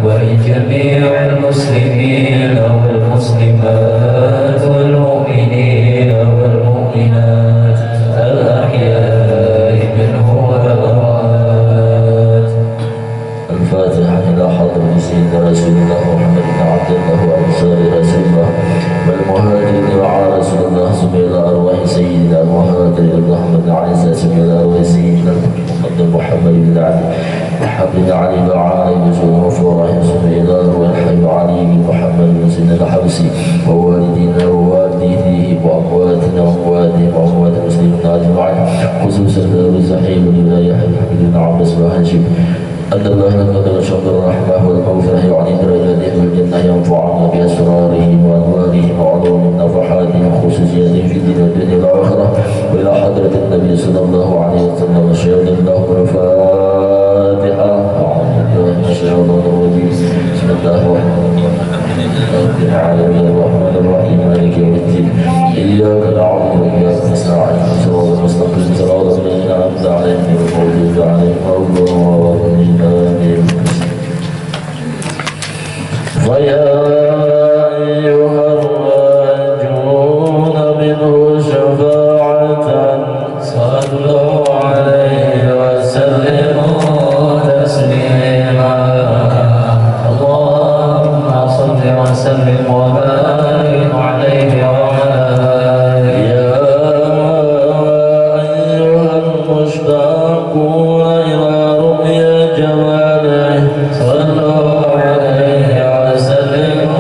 ولجميع المسلمين والمسلمات والمؤمنين والمؤمنات الأحياء منهم والأموات. الفاتحة إلى حضرة سيدنا رسول الله محمد بن عبد الله وأنصار رسول الله والمهاجرين مع رسول الله ثم إلى أرواح سيدنا المهاجر الله بن عيسى ثم إلى أرواح سيدنا المقدم محمد بن علي حبل علي وعلي بن وفرح ثم إلى أرواح الحي علي بن محمد بن سيدنا الحبسي ووالدينا ووالديه وأمواتنا وأمواتهم وأموات المسلمين أجمعين خصوصا دار الزحيم والولاية حبيب بن عباس وهاشم أن الله لقد شهد الرحمة والمغفرة يعني درجاتهم والجنة ينفعنا بأسرارهم وأنوارهم وعلوم نفحاتهم خصوصياتهم في الدين والدنيا والآخرة وإلى حضرة النبي صلى الله عليه وسلم شهد الله الفاتحة أعوذ بالله من الشيطان الرجيم بسم الله الرحمن الرحيم رب العالمين الرحمن الرحيم مالك يوم الدين إياك نعبد وإياك نستعين صراط المستقيم صراط الذين أنعمت عليهم غير المغضوب عليهم ولا الضالين آمين. فيا أيها الراجون منه شفاعة صلوا عليه وسلموا تسليما. اللهم صل وسلم وبارك عليه وعلى آله. يا أيها المشتاقون إلى رؤيا جماله صلوا عليه وسلموا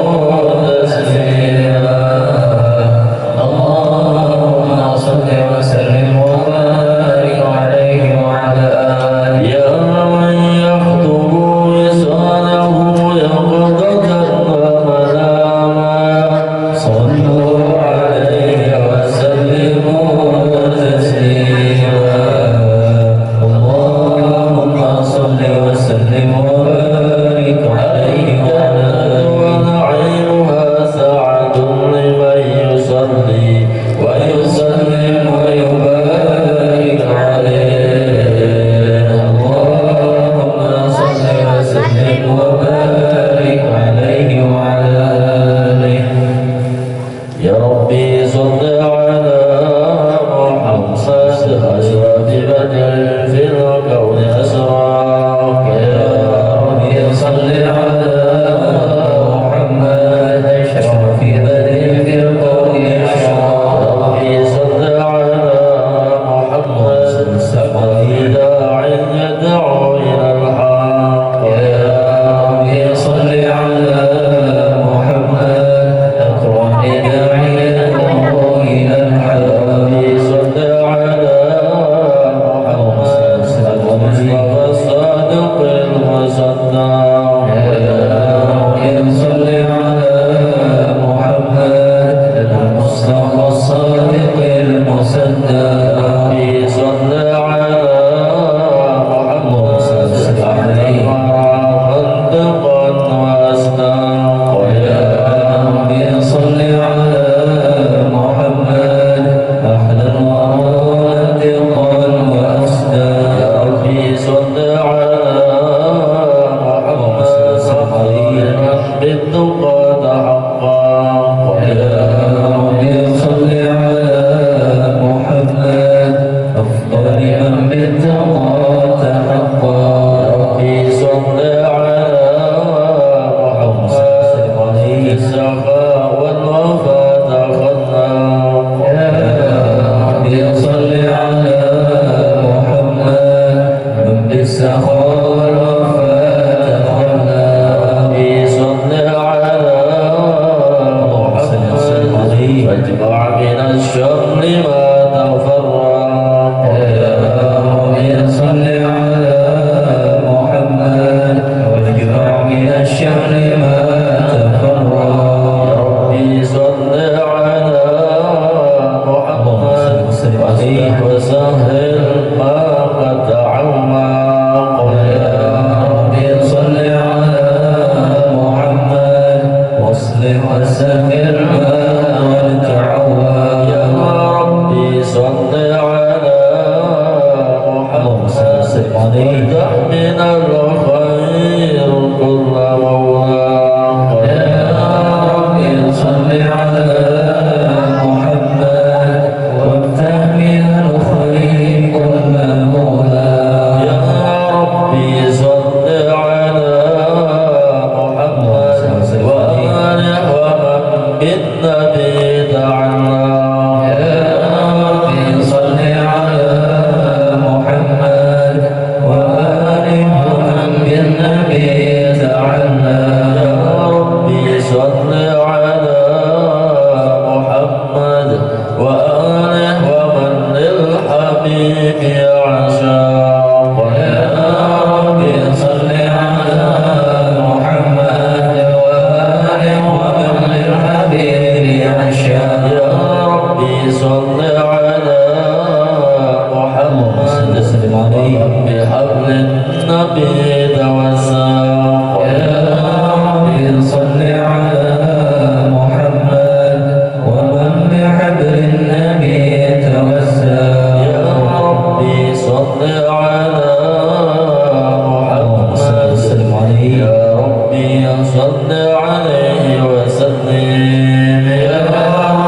ربي صل عليه وسلم يا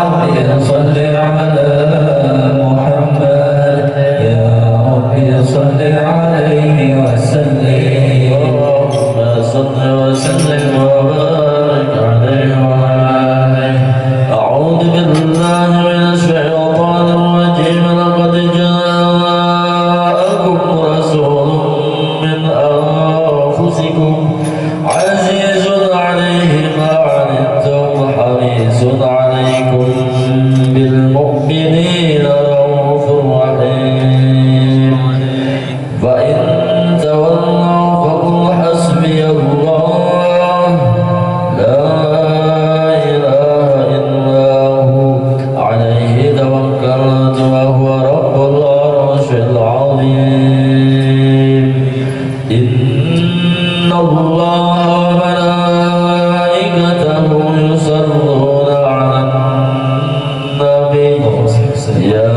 ربي صل على محمد يا ربي صل عليه وسلم اللهم صل وسلم وبارك عليه وعلى آله أعوذ بالله من الشيطان الرجيم لقد جاءكم رسول من أنفسكم عزيز عليه ما عنتم حريص عليكم بالمؤمنين رؤوف رحيم فإن تولوا فقل حسبي الله لا إله إلا هو عليه توكلت وهو رب العرش العظيم إن الله وملائكته يصلون على النبي يا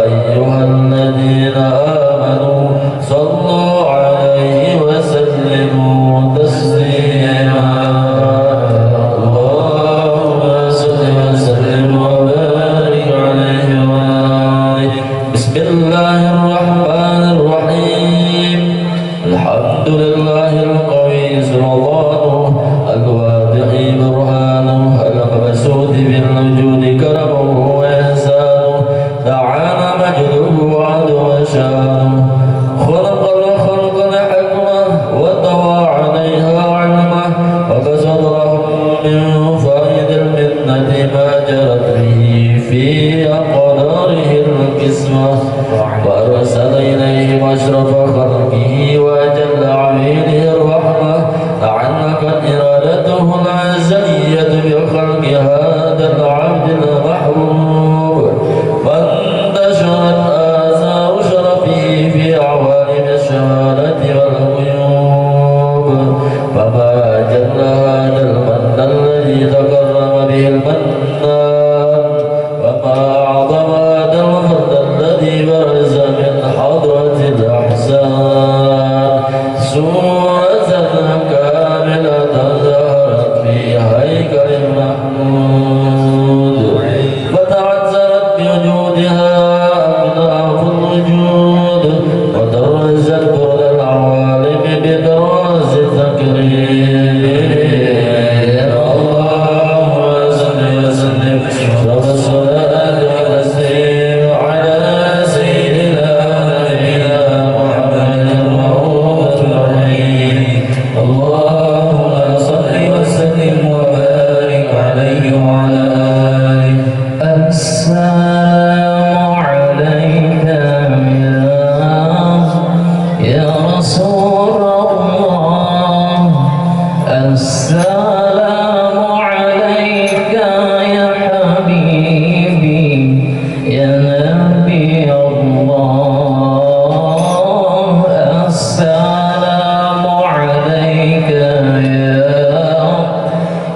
أيها الذين آمنوا صلوا عليه وسلموا تسليما اللهم صل وسلم وبارك عليه وآله بسم الله الرحمن الرحيم الحمد لله القوي سلطانه الواضح برهانه المبسوط بالوجود كرمه وإحسانه تعالى مجده وعظم شانه خلق الخلق لحكمه وطوى عليها علمه وبسط لهم من فائد المنة ما جرت به في أقداره القسمة وأرسل إليهم أشرف خلقه وأجل عبيده الرحمة تعلقت إرادته العزلية بخلق هذا العبد المحبوب فانتشرت آثار شرفه في عوالم الشهادة والغيوب فما جل هذا المن الذي تكرم به المنان وما أعظم هذا الفضل الذي برز من حضرة الأحسان سورة كاملة ظهرت في هيكل محمود فتعذرت بوجودها أبناء الوجود ودرجت كل العوالم بدراز التكريم اللهم صل وسلم والصلاة والتسليم على سيدنا نبينا محمد الرؤوف الرحيم اللهم صل وسلم وبارك عليه وعلى آله السلام عليك يا رسول الله السلام عليك يا حبيبي يا نبي الله السلام عليك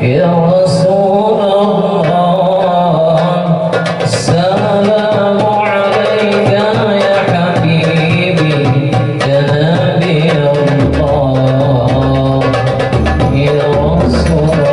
يا رسول الله السلام عليك يا حبيبي يا نبي الله يا رسول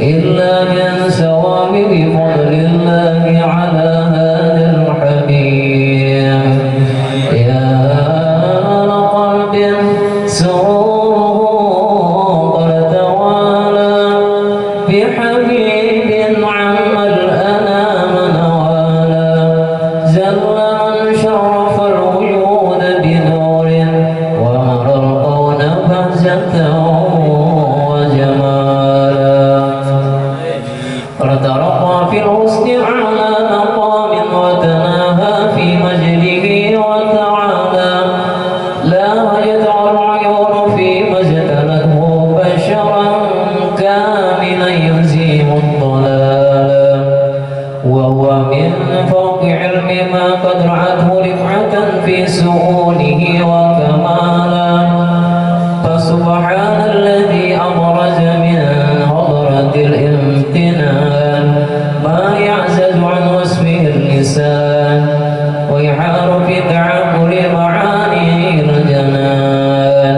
إلا من ثواب بفضل الله على هذا الحبيب. يا قلب سروره قد توالى بحبيب عم الأنام نوالا، زل من شرف الوجود بنور ومر القون بهجة وجمالا، فترقى في الحسن أعلى مقام وتناهى في مجده وتعالى، لا يدع العيون فيما اجتلته بشرا كاملا يزيم الضلال، وهو من فوق علم ما قد رعته رفعة في سؤوله وكمالا، فسبحان الذي أبرز من حضرة الامتنان ما يعزز عن وصفه اللسان ويحار في تعبر معانيه الجنان،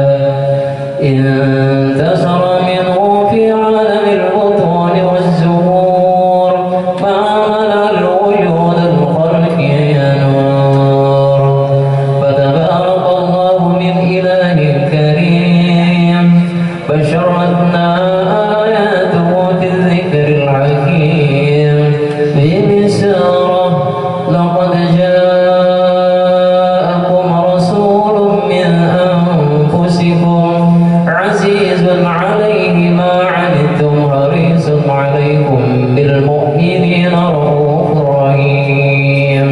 انتصر منه في عالم البطون والزهور ما ملأ الوجود الخلق ينور، فتبارك الله من إله كريم بشرتنا آياته في الذكر الحكيم ببشارة لقد جاءكم رسول من أنفسكم عزيز عليه ما عنتم حريص عليكم بالمؤمنين رؤوف رحيم.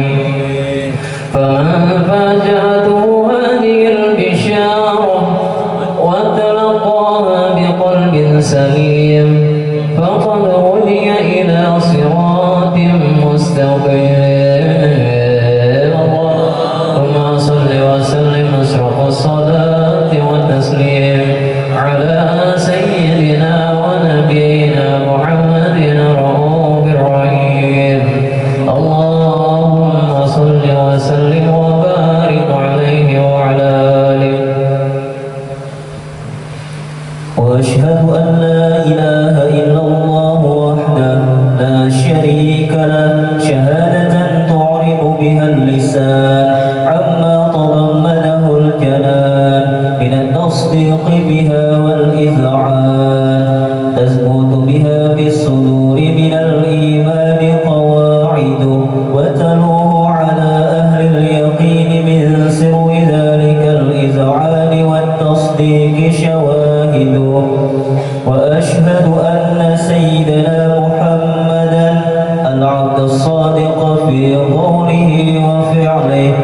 فمن فاجأته هذه البشارة وتلقاها بقلب سليم فقد هدي إلى صراط مستقيم. اللهم صل وسلم أشرف الصلاة والتسليم على سيدنا ونبينا محمد رؤوف رحيم. اللهم صل وسلم وبارك عليه وعلى آله. وأشهد أن لا إله إلا الله وحده لا شريك له، شهادة تعرب بها اللسان عما تضمنه الكلام من التصديق بها والإذعان، تثبت بها في الصدور من الإيمان قواعد، وتلوه على أهل اليقين من سر ذلك الإذعان والتصديق شواهد. وأشهد أن سيدنا محمدا العبد الصادق في قوله وفعله،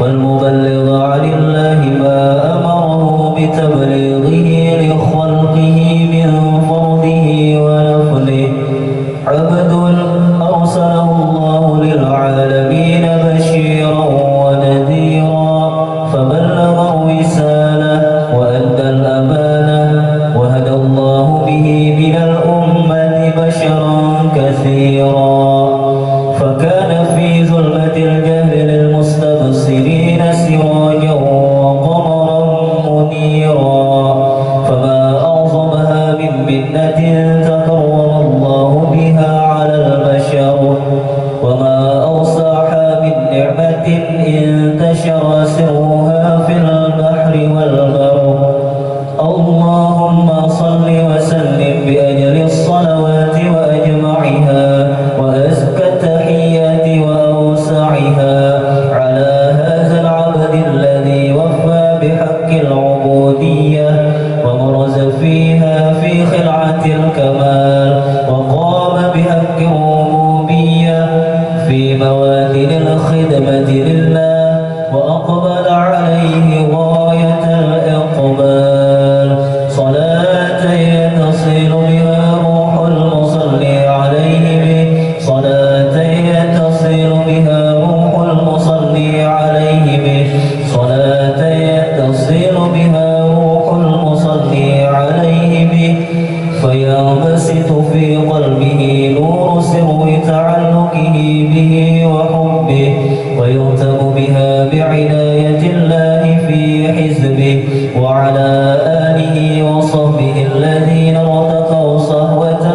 والمبلغ عن الله ما أمره بتبليغه لخلقه من فرده ونفله، عبد أرسله الله للعالمين بشيرا ونذيرا، فبلغ الرسالة وأدى الأمانة، وهدى الله به من الأمة بشرا كثيرا، فكان في ظلمة الجهل للمستبصرين سراجا وقمرا منيرا، فما أعظمها من منة تكرم الله بها على البشر، وما أوسعها من نعمة انتشر سرها في البحر والبر. اللهم صل وسلم بأجل الصلوات وأجمعها وأزكى التحيات وأوسعها على هذا العبد الذي وفى بحق العبودية وبرز فيها في خلعة الكمال، وقام بحق الربوبية في موادن الخدمة لله، وأقبل عليه غاية الإقبال، صلاة يتصل بها روح المصلي عليه به، صلاة يتصل بها روح المصلي عليه به، صلاة يتصل بها روح المصلي عليه به، فينبسط في قلبه نور سر تعلقه به وحبه، ويرتب بها بعناية الله في حزبه، وعلى آله وصحبه الذين ارتقوا صهوة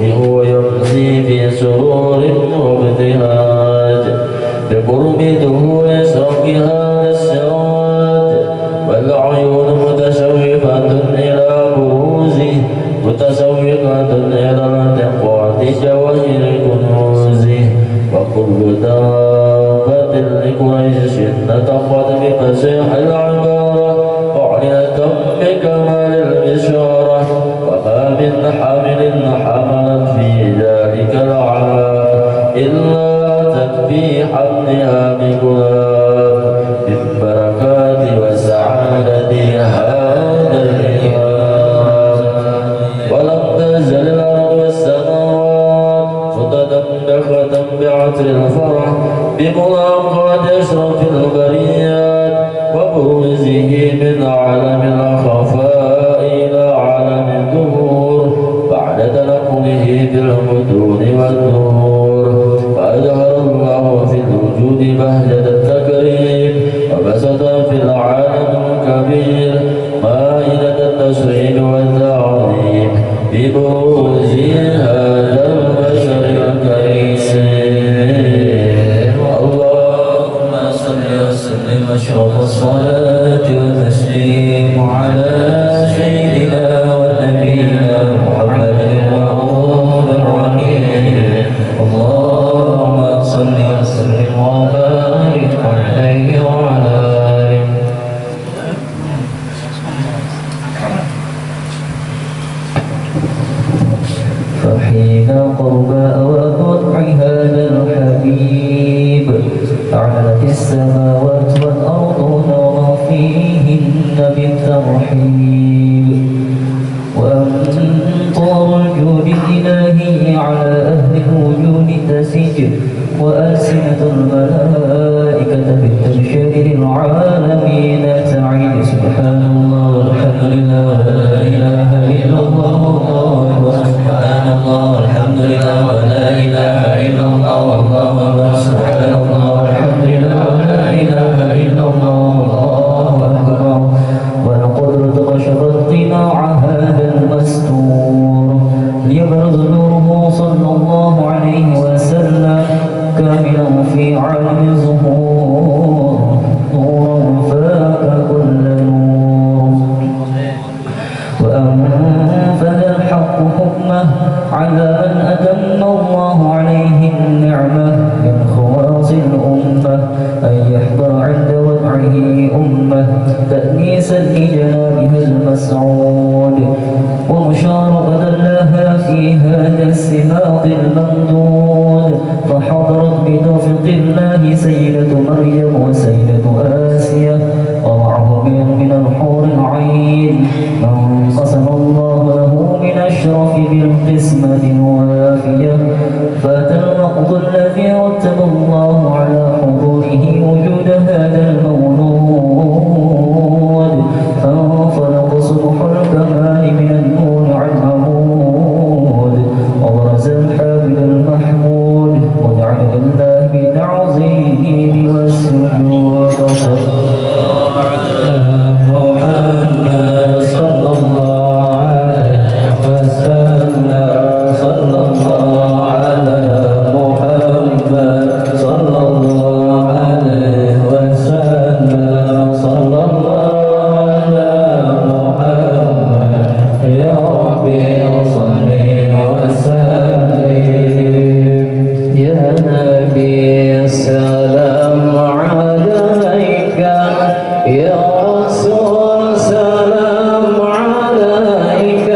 يصبح ويمسي في سرور وابتهاج بقرب دخول شوقها السراج والعيون متشوفة إلى بروزه متشوقة إلى التقاط جواهر كنوزه وكل دابة لقريش نطقت بفصيح العبارة أعلنت بكمال البشارة وما من حامل حملت في ذلك العام إلا تكفي حملها بغلام من بركات وسعادة هذا الإمام ولم تزل الأرض والسماوات متدمدخة بعطر الفرح بملاقاة أشرف البريات وبروزه من عالم الخفاء إلى عالم الظهور بعد تنقله في الحدود والظهور فأظهر الله في الوجود بهجة التكريم وبسط في العالم الكبير مائدة التشريف والتعظيم ببروز هذا البشر الكريم اللهم صل وسلم واشرف الصلاة والتسليم على سيدنا ونبينا محمد الرؤوف الرحيم اللهم صل وسلم وبارك عليه وعلى آله فحين قرب وقطع هذا الحبيب أعلت السماوات والأرض وما فيهن بالترحيب وأمطار الجود الإلهي على أهل الوجود تسجد وألسنة الملائكة بالتبشير للعالمين تعيد سبحان الله والحمد لله ولا إله إلا الله سبحان الله والحمد لله ولا إله إلا الله والله أكبر سبحان الله والحمد لله ولا إله إلا الله والله أكبر والقدرة كشفت قناع هذا المستور ليبرز نوره صلى الله عليه وسلم كاملا في عالم الظهور نورا فاك كل نور وأنفذ الحق حكمه على من أتم الله عليه النعمة من خواص الأمة أن يحضر عند وضعه أمة تأنيسا لجنابها المسعود ومشاركة لها في هذا السباق الممدود فحضرت بتوفيق الله سيدة مريم وسيدة آسيا ومعه من الحور العين من قسم الله له من الشرف بالقسمة الوافية فات الوقت الذي رتب الله على حضوره وجود هذا المولود فانطلق صبح الكمال من النور عن عمود وبرز الحامد المحمود ودعا لله بتعظيم والسجود محمد صلى الله عليه وسلم صلى الله على محمد صلى الله عليه وسلم صلى الله على محمد يا ربي صل وسلم يا نبي السلام عليك يا رسول سلام عليك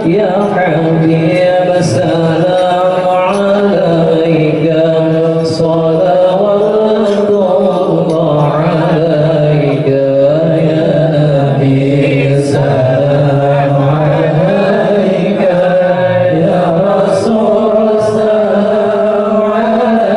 يا حبيب سلام عليك صلوات الله عليك يا نبي سلام عليك يا رسول سلام عليك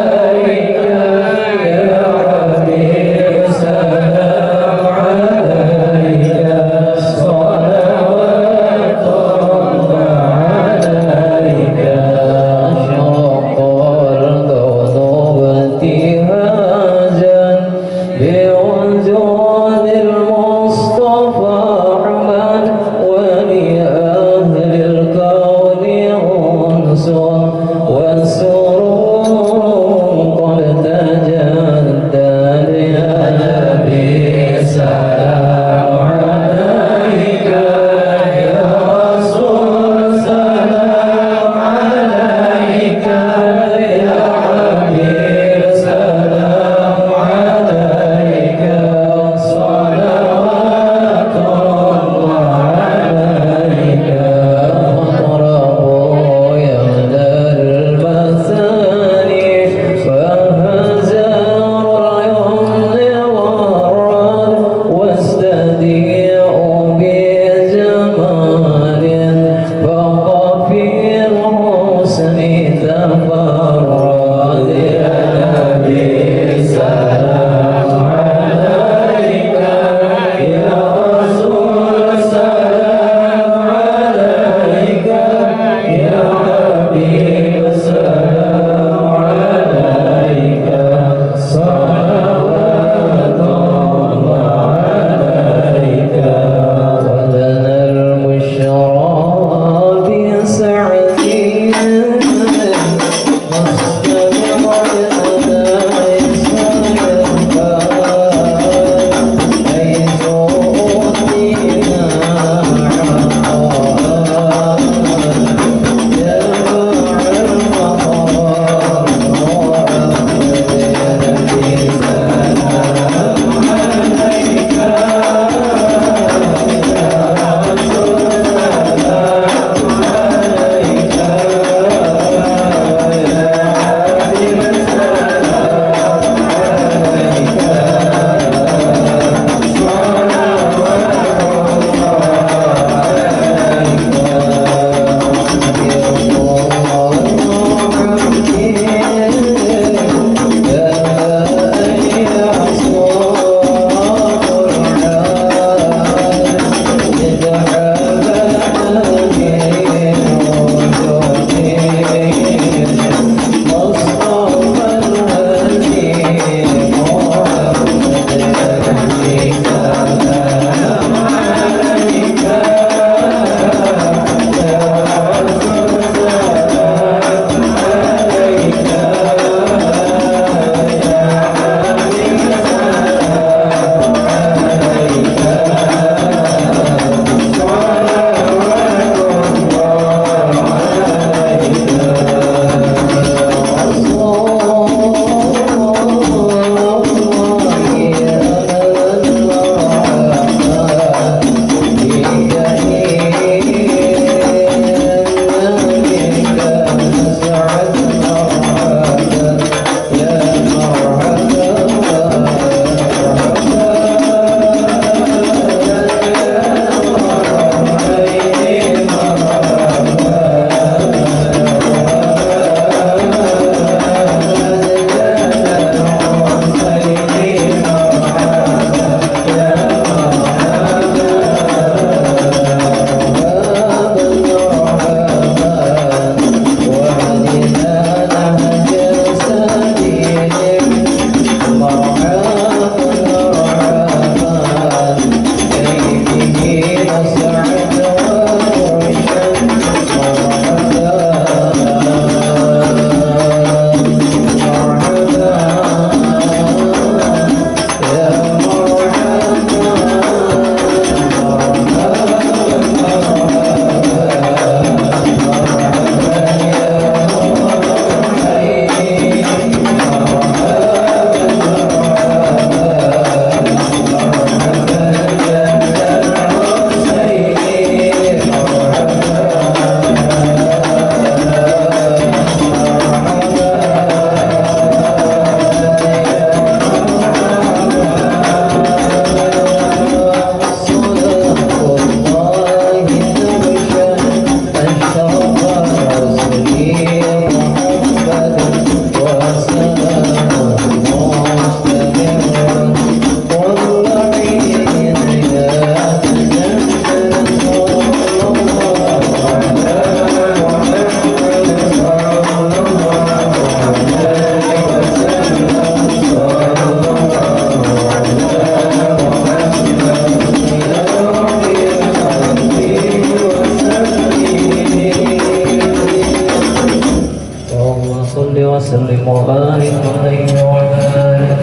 وبارك عليه وعلى آله.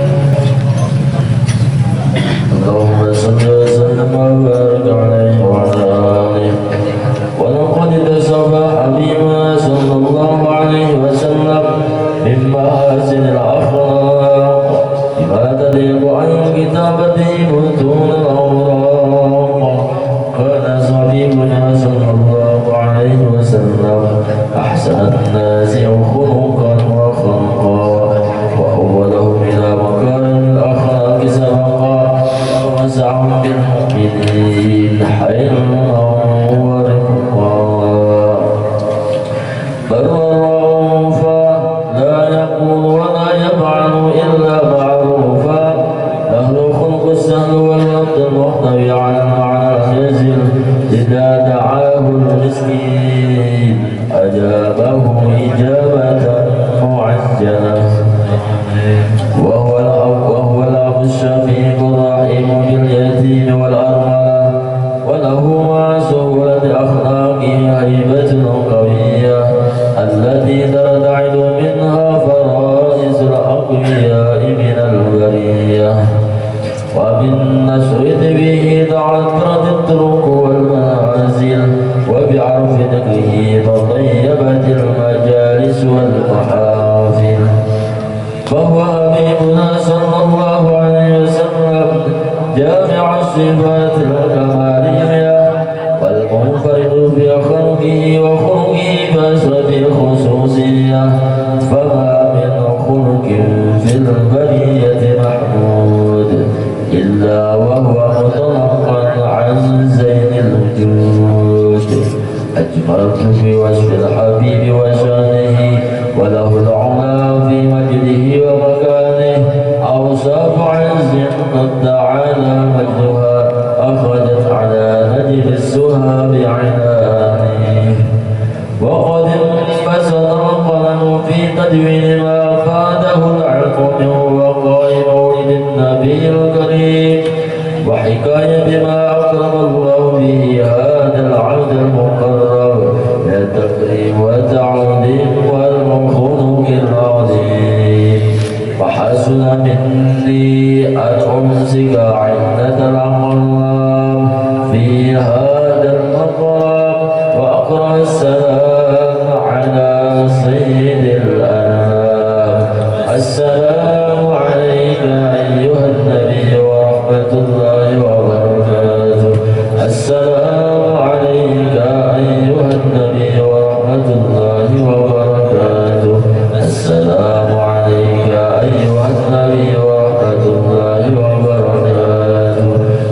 اللهم صل وسلم وبارك عليه وعلى آله. ولقد كسب حبيبنا صلى الله عليه وسلم من محاسن الأخلاق بما تليق عن كتابته متون الأوراق. كان حبيبنا صلى الله عليه وسلم أحسن الناس خلقا وخلقا وأولهم إلى مكارم الأخلاق سبقا ووسعهم بالمؤمنين حلما ورفقا. برا لا يقول ولا يفعل إلا معروفا. له الخلق السهل والوقت المحتوي على المعنى الجزل. إذا دعاه المسكين أجابه إجابة معجلة. وهو الأب الشفيق الرحيم باليتيم والأرملة. وله مع سهولة أخلاقه هيبة قوية التي ترتعد منها فرائس الأقوياء من البرية. وبالنشرة به تعطرت الطرق والمنازل. وبعرف ذكره تطيبت المجالس والمحافل. فهو حبيبنا صلى الله عليه وسلم جامع الصفات الكمالية والمنفرد بخلقه وخلقه بأسرة الخصوصية. فما من خلق في البرية محمود إلا وهو مطلقا عن زين الوجود. أجملت في وصف الحبيب وشانه وله العلا في مجده ومكانه. أوصاف عز قد تعالى مجدها أخرجت على نجم السها بعنانه. وقد انبسط القلم في تدوين ما أفاده العلم من وقائع مولد النبي الكريم وحكاية ما أكرم الله به هذا العبد المقرب من التكريم والتعظيم والخلق العظيم. وحسن مني أن أمسك عنة الأقلام في هذا المقام وأقرأ السلام على سيد الأنام. السلام عليك أيها النبي ورحمة الله وبركاته. السلام عليك أيها النبي ورحمة الله وبركاته. السلام عليك أيها النبي ورحمة الله وبركاته.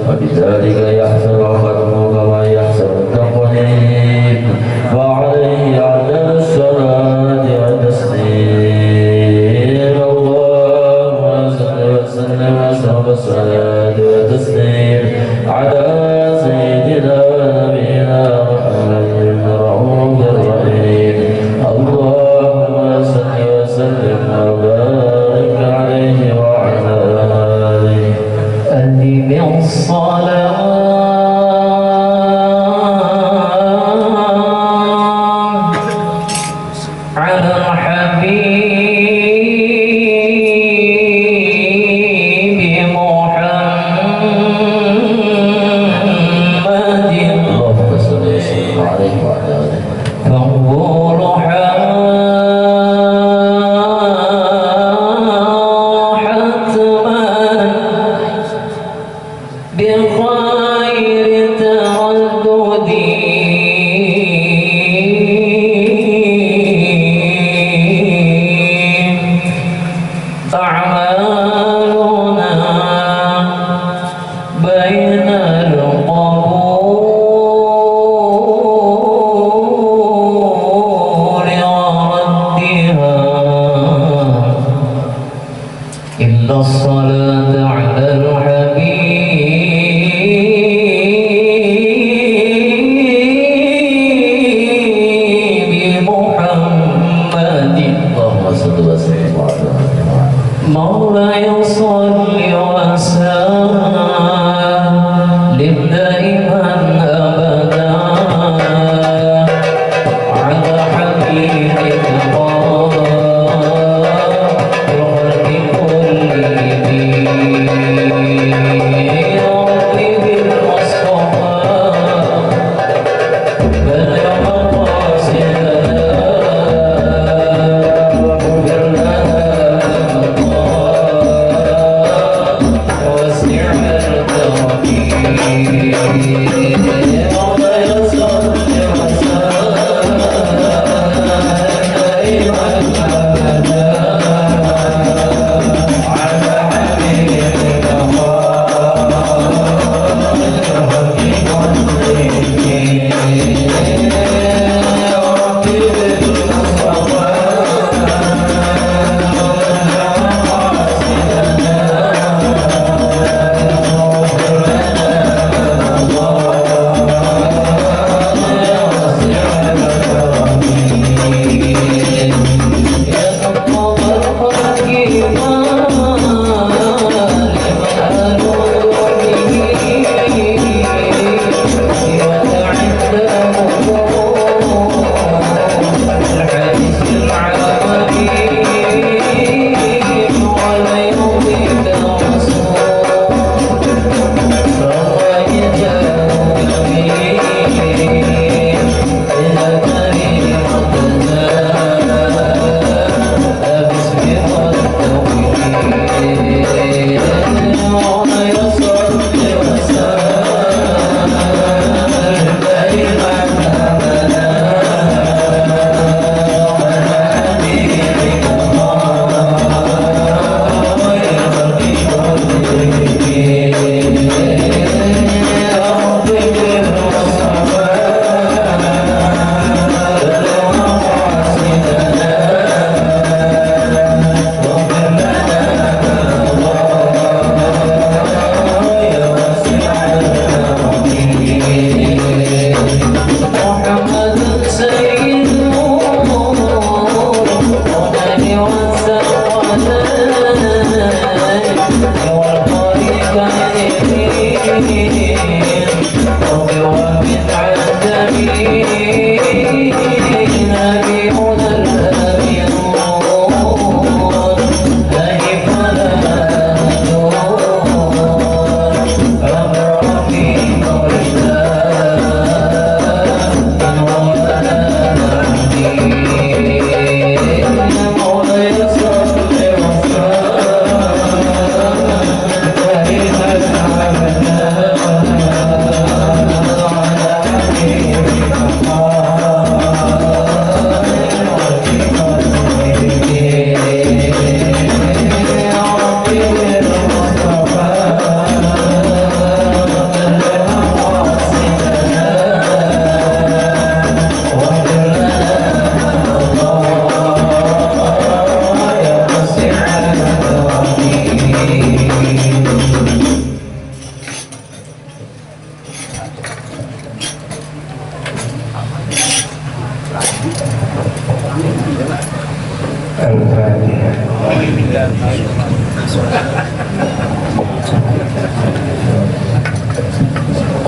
وبذلك يحسن ختمه كما يحسن التقليد. وعليه أفضل الصلاة والتسليم. اللهم صل وسلم وسلم الصلاة والتسليم على سيدنا ونبينا محمد الرؤوف الرحيم. اللهم صل وسلم وبارك عليه وعلى آله. أدم الصلاة على الحبيب محمد. اللهم صل وسلم عليه وعلى آله. فهو حتما بخير تردد. أعمالنا بين القبول وردها إلا الصلاة على الحبيب محمد. اللهم صل وسلم على مولاي صل وسلم دائما أبدا على حبيبك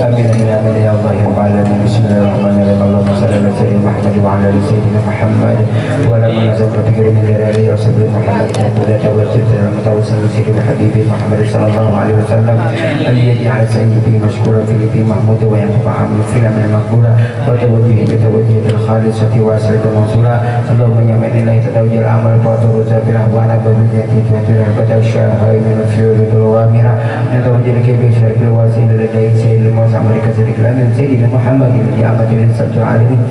آمين يا آمين يا الله يا رب العالمين. بسم الله الرحمن الرحيم. اللهم صل على سيدنا محمد وعلى آل سيدنا محمد وعلى من نزل بفكر من ذراعي وصحبه محمد ولا توسلت المتوسل سيدنا حبيبي محمد صلى الله عليه وسلم أن يجعل سيدي مشكورا في محمود وينفع عمل في من المقبولة وتوجه بتوجه الخالصة واسرة المنصورة. اللهم يا من الله تتوجه الأمر وترز بالأهوان بمجيئتي وتر البدر الشاهي من الفيول الوامرة نتوجه لك بشرك الواسيل لديك سيد الموسى أمريكا سيدك الأمين سيدنا محمد النعمة للسبت العالمين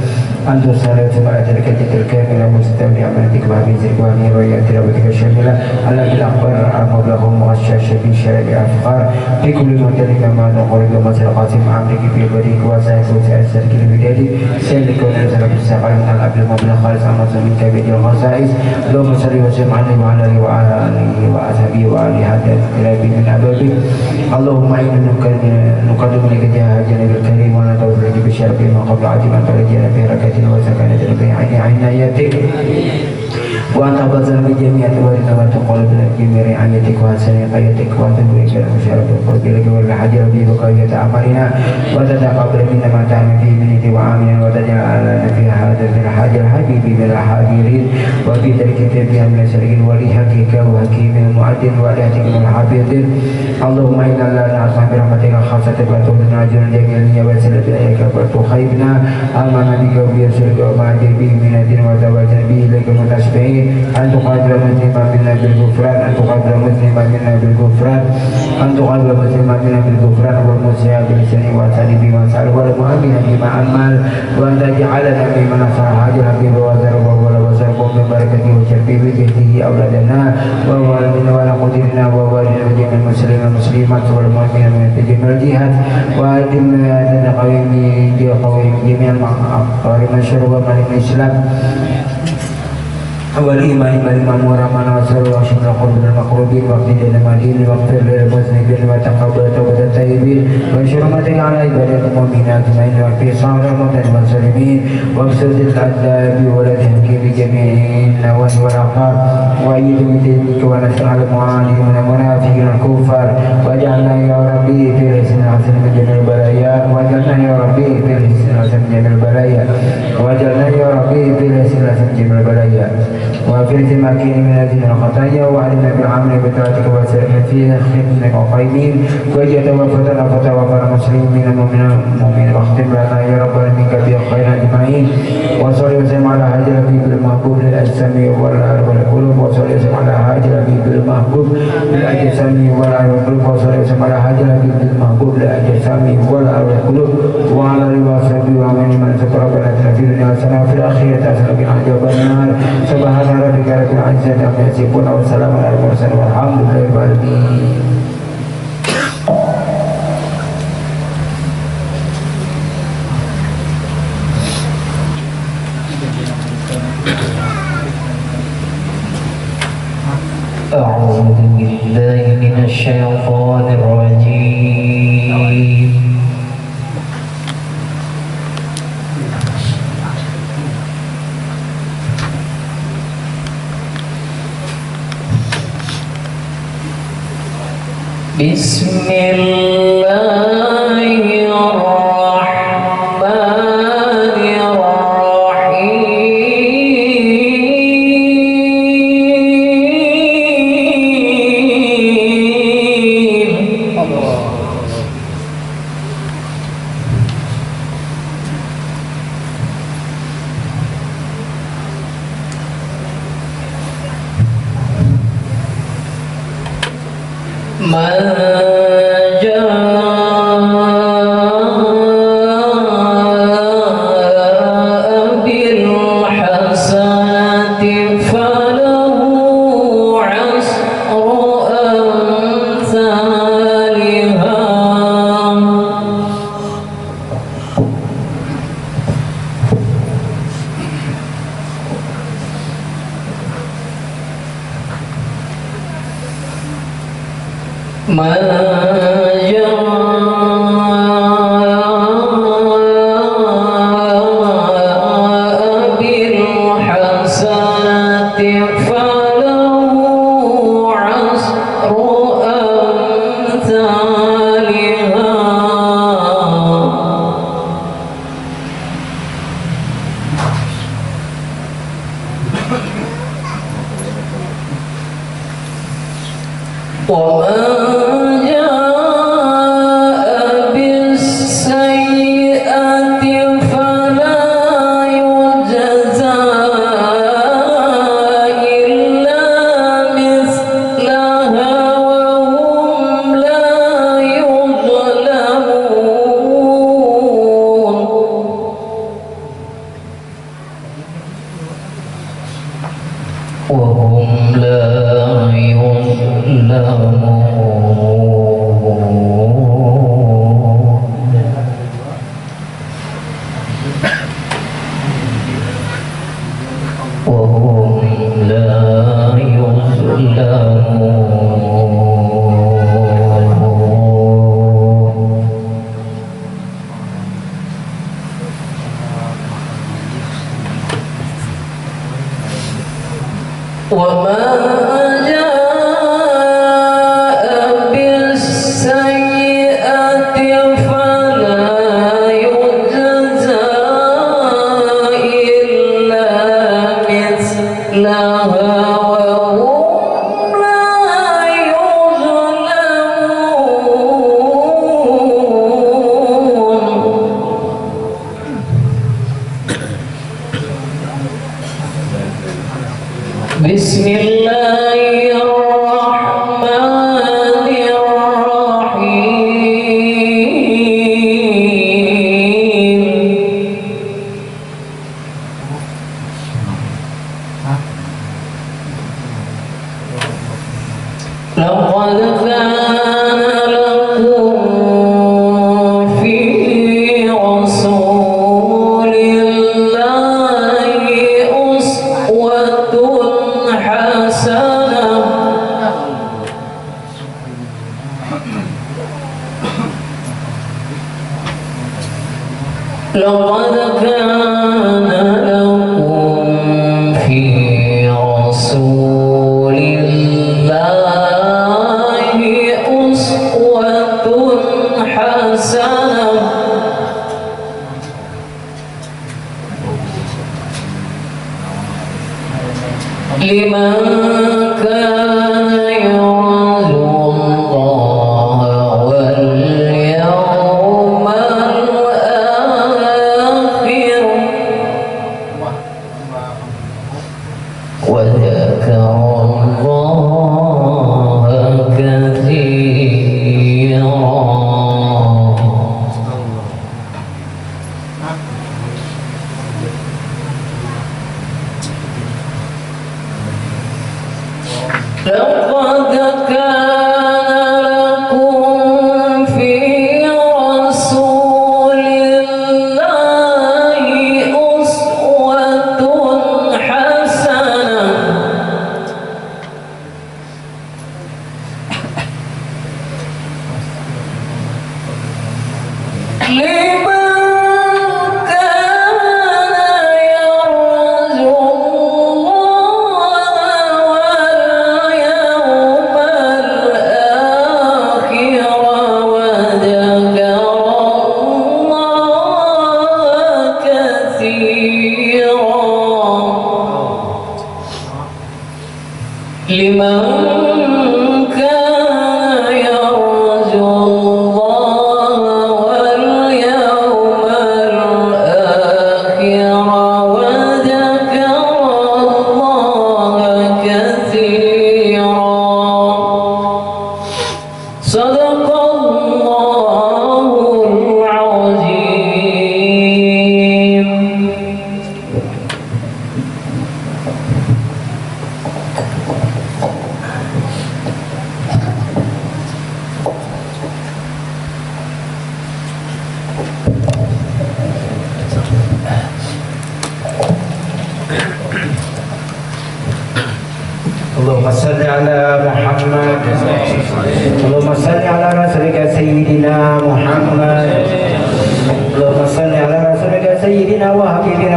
أنت الصلاة وسمعت لك جد الكاملة مستولي عملتك وحبيزك وأمير ويأتي ربتك الشاملة على بالأخبار المبلغ مغشاش في شارع أفقار في كل مدن ما نقول ومسر قاسم عمرك في بريك وسائس وسائسر كل بداية سيدك ونزل بالساقل من الأبل المبلغ خالص عمس منك بدي الخصائص اللهم صل وسلم عليه وعلى آله وعلى آله وأصحابه وآله هذا الكلام من أبابه. اللهم إنا نقدم لك جاه جنب الكريم ونتوب لك بشرف ما قبل عتبا فرجنا في ركعة وسكنت في عين عنايتك وأنت بذل بجميع أدوارنا وتقول بجميع رعايتك وحسن قيتك وتبرك المشارف القرب لك والحجر في بقية أعمالنا وتتقبل منا ما تعمل فيه من وعامنا وتجعل لنا في هذا الحاج الحبيب من الحاضرين وفي ذلك تبيا من سرق ولي حقيقة وحكيم المعدل ولياتك من الحافظين. اللهم إنا لا نعصم برحمتك خاصة فتوبنا جل جميعا وسلت إليك فتخيبنا أمانا بك وبيرسلك وما به من الدين وتوجه به إليك متشفعين أن تقابل مسلما منا بالغفران أن تقابل مسلما منا بالغفران أن تقابل مسلما منا بالغفران والمسيا بلسانه وأسأله بما سأل والمؤمن بما أمل وأن تجعلنا ممن أصلح حاجة حبيب وزرب وسرق من بركته وشرفه بجهده أولادنا ووالدنا ونقدرنا ووالدنا وجميع المسلمين والمسلمات والمؤمنين من جميع الجهات وأدمنا قويم جميع الأقارب الشر ومن الإسلام والإيمان بالإمام ورحمن وصلى وشكر القرب المقربين واقضي للمدين واغفر للمذنبين وتقبل توبة التائبين وانشر رحمتك على عبادك المؤمنين أجمعين وفي صار رمضان والظالمين واكسر العذاب ولا تهكي بجميع والأفكار وأيد بدينك ونسأل على المعاني من المنافقين والكفار واجعلنا يا ربي في حسن الحسن من جميع البلايا واجعلنا يا ربي في حسن الحسن من جميع البلايا واجعلنا يا ربي في حسن الحسن من جميع البلايا وفي التماكين من هذه الخطايا وعلمنا بالعمل بطاعتك وسلم فيها خدمتك وقيمين وجد وفتنا فتوفى المسلمين من المؤمنين واختم لنا يا رب منك بخير اجمعين وصل وسلم على هادي الحبيب المحبوب للاجسام والارض والقلوب وصل وسلم على هادي الحبيب المحبوب للاجسام والارض والقلوب وصل وسلم على هادي الحبيب المحبوب للاجسام والارض والقلوب وعلى اله وصحبه ومن من ستر ربنا في الدنيا حسنه وفي الاخره حسنه وقنا عذاب النار. سبحان ربك رب العزة عما يصفون وسلام على المرسلين والحمد لله رب العالمين. أعوذ بالله من الشيطان الرجيم.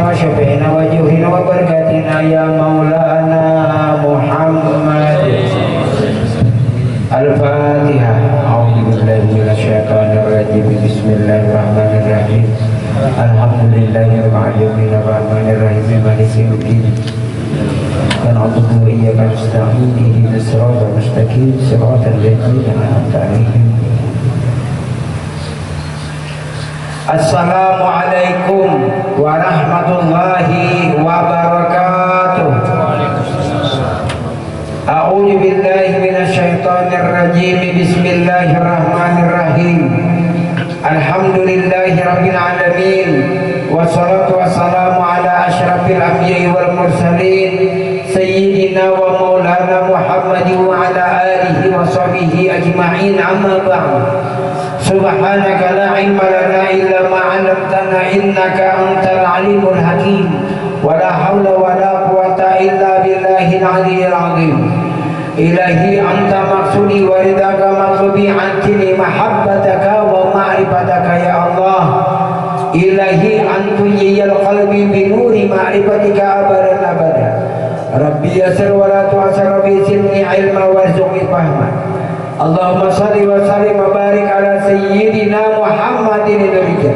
وشفينا وجوهنا وبركاتنا يا مولانا محمد. الفاتحة. أعوذ بالله من الشيطان الرجيم. بسم الله الرحمن الرحيم. الحمد لله رب العالمين الرحمن الرحيم مالك يوم الدين. نعبد وإياك نستعين اهدنا الصراط المستقيم صراط الذين أنعمت عليهم. Assalamualaikum warahmatullahi wabarakatuh. A'udzu billahi minasyaitonir rajim. Bismillahirrahmanirrahim. Alhamdulillahi rabbil alamin. Wassalatu wassalamu ala asyrafil anbiya'i wal mursalin sayyidina wa maulana Muhammadin wa ala alihi wa sahbihi ajma'in. Amma ba'd. Subhanaka la ilma lana illa ma 'allamtana innaka antal alimul hakim. Wa la haula wa la quwwata illa billahil aliyyil azim. Ilahi anta maqsudi wa ridaka matlubi antini mahabbataka wa ma'rifataka ya Allah. Ilahi antuyiyal qalbi binuri ma'rifatika abadan abada. Rabbi yasir wa la tu'asir, Rabbi zidni ilma warzuqni fahma. Allahumma salli wa sallim wa barik ala sayyidina Muhammadin al-rijal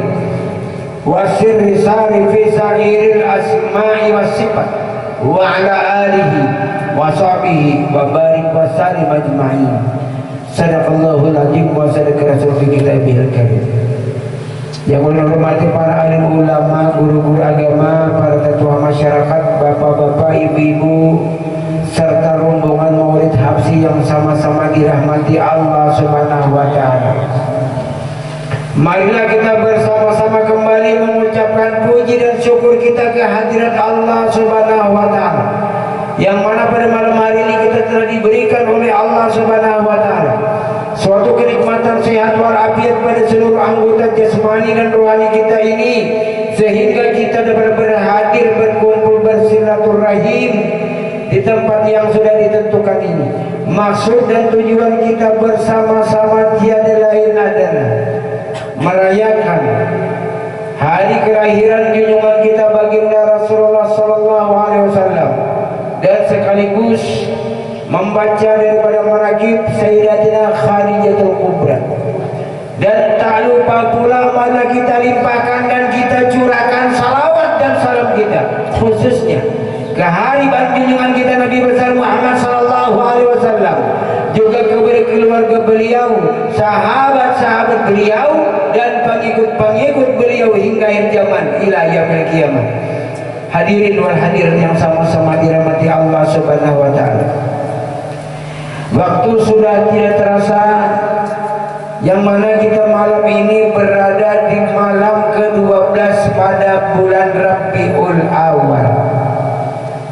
wa sirri sari fi sa'iril asma'i was sifat wa ala alihi wa sahbihi wa barik wa sallim ajma'in. Sadaqallahul azim wa sadaqa rasulul kitabihil karim. Yang menghormati para alim ulama, guru-guru agama, para tetua masyarakat, bapak-bapak, ibu-ibu, serta rombongan maulid habsi yang sama-sama dirahmati Allah Subhanahu wa Ta'ala. Marilah kita bersama-sama kembali mengucapkan puji dan syukur kita ke hadirat Allah Subhanahu wa Ta'ala, yang mana pada malam hari ini kita telah diberikan oleh Allah Subhanahu wa Ta'ala suatu kenikmatan sehat walafiat pada seluruh anggota jasmani dan rohani kita ini, sehingga kita dapat berhadir, berkumpul, bersilaturahim di tempat yang sudah ditentukan ini. Maksud dan tujuan kita bersama-sama tiada lain adalah merayakan hari kelahiran junjungan kita baginda Rasulullah sallallahu alaihi wasallam, dan sekaligus membaca daripada manaqib Sayyidatina Khadijatul Kubra. Dan tak lupa pula mana kita limpahkan dan kita curahkan salawat dan salam kita khususnya ke hari junjungan kita Nabi besar Muhammad sallallahu alaihi wasallam, juga kepada keluarga beliau, sahabat-sahabat beliau, dan pengikut-pengikut beliau hingga akhir zaman ila yaumil qiyamah. Hadirin wal hadirat yang sama-sama dirahmati Allah Subhanahu wa Ta'ala. Waktu sudah tidak terasa, yang mana kita malam ini berada di malam ke-12 pada bulan Rabiul Awal,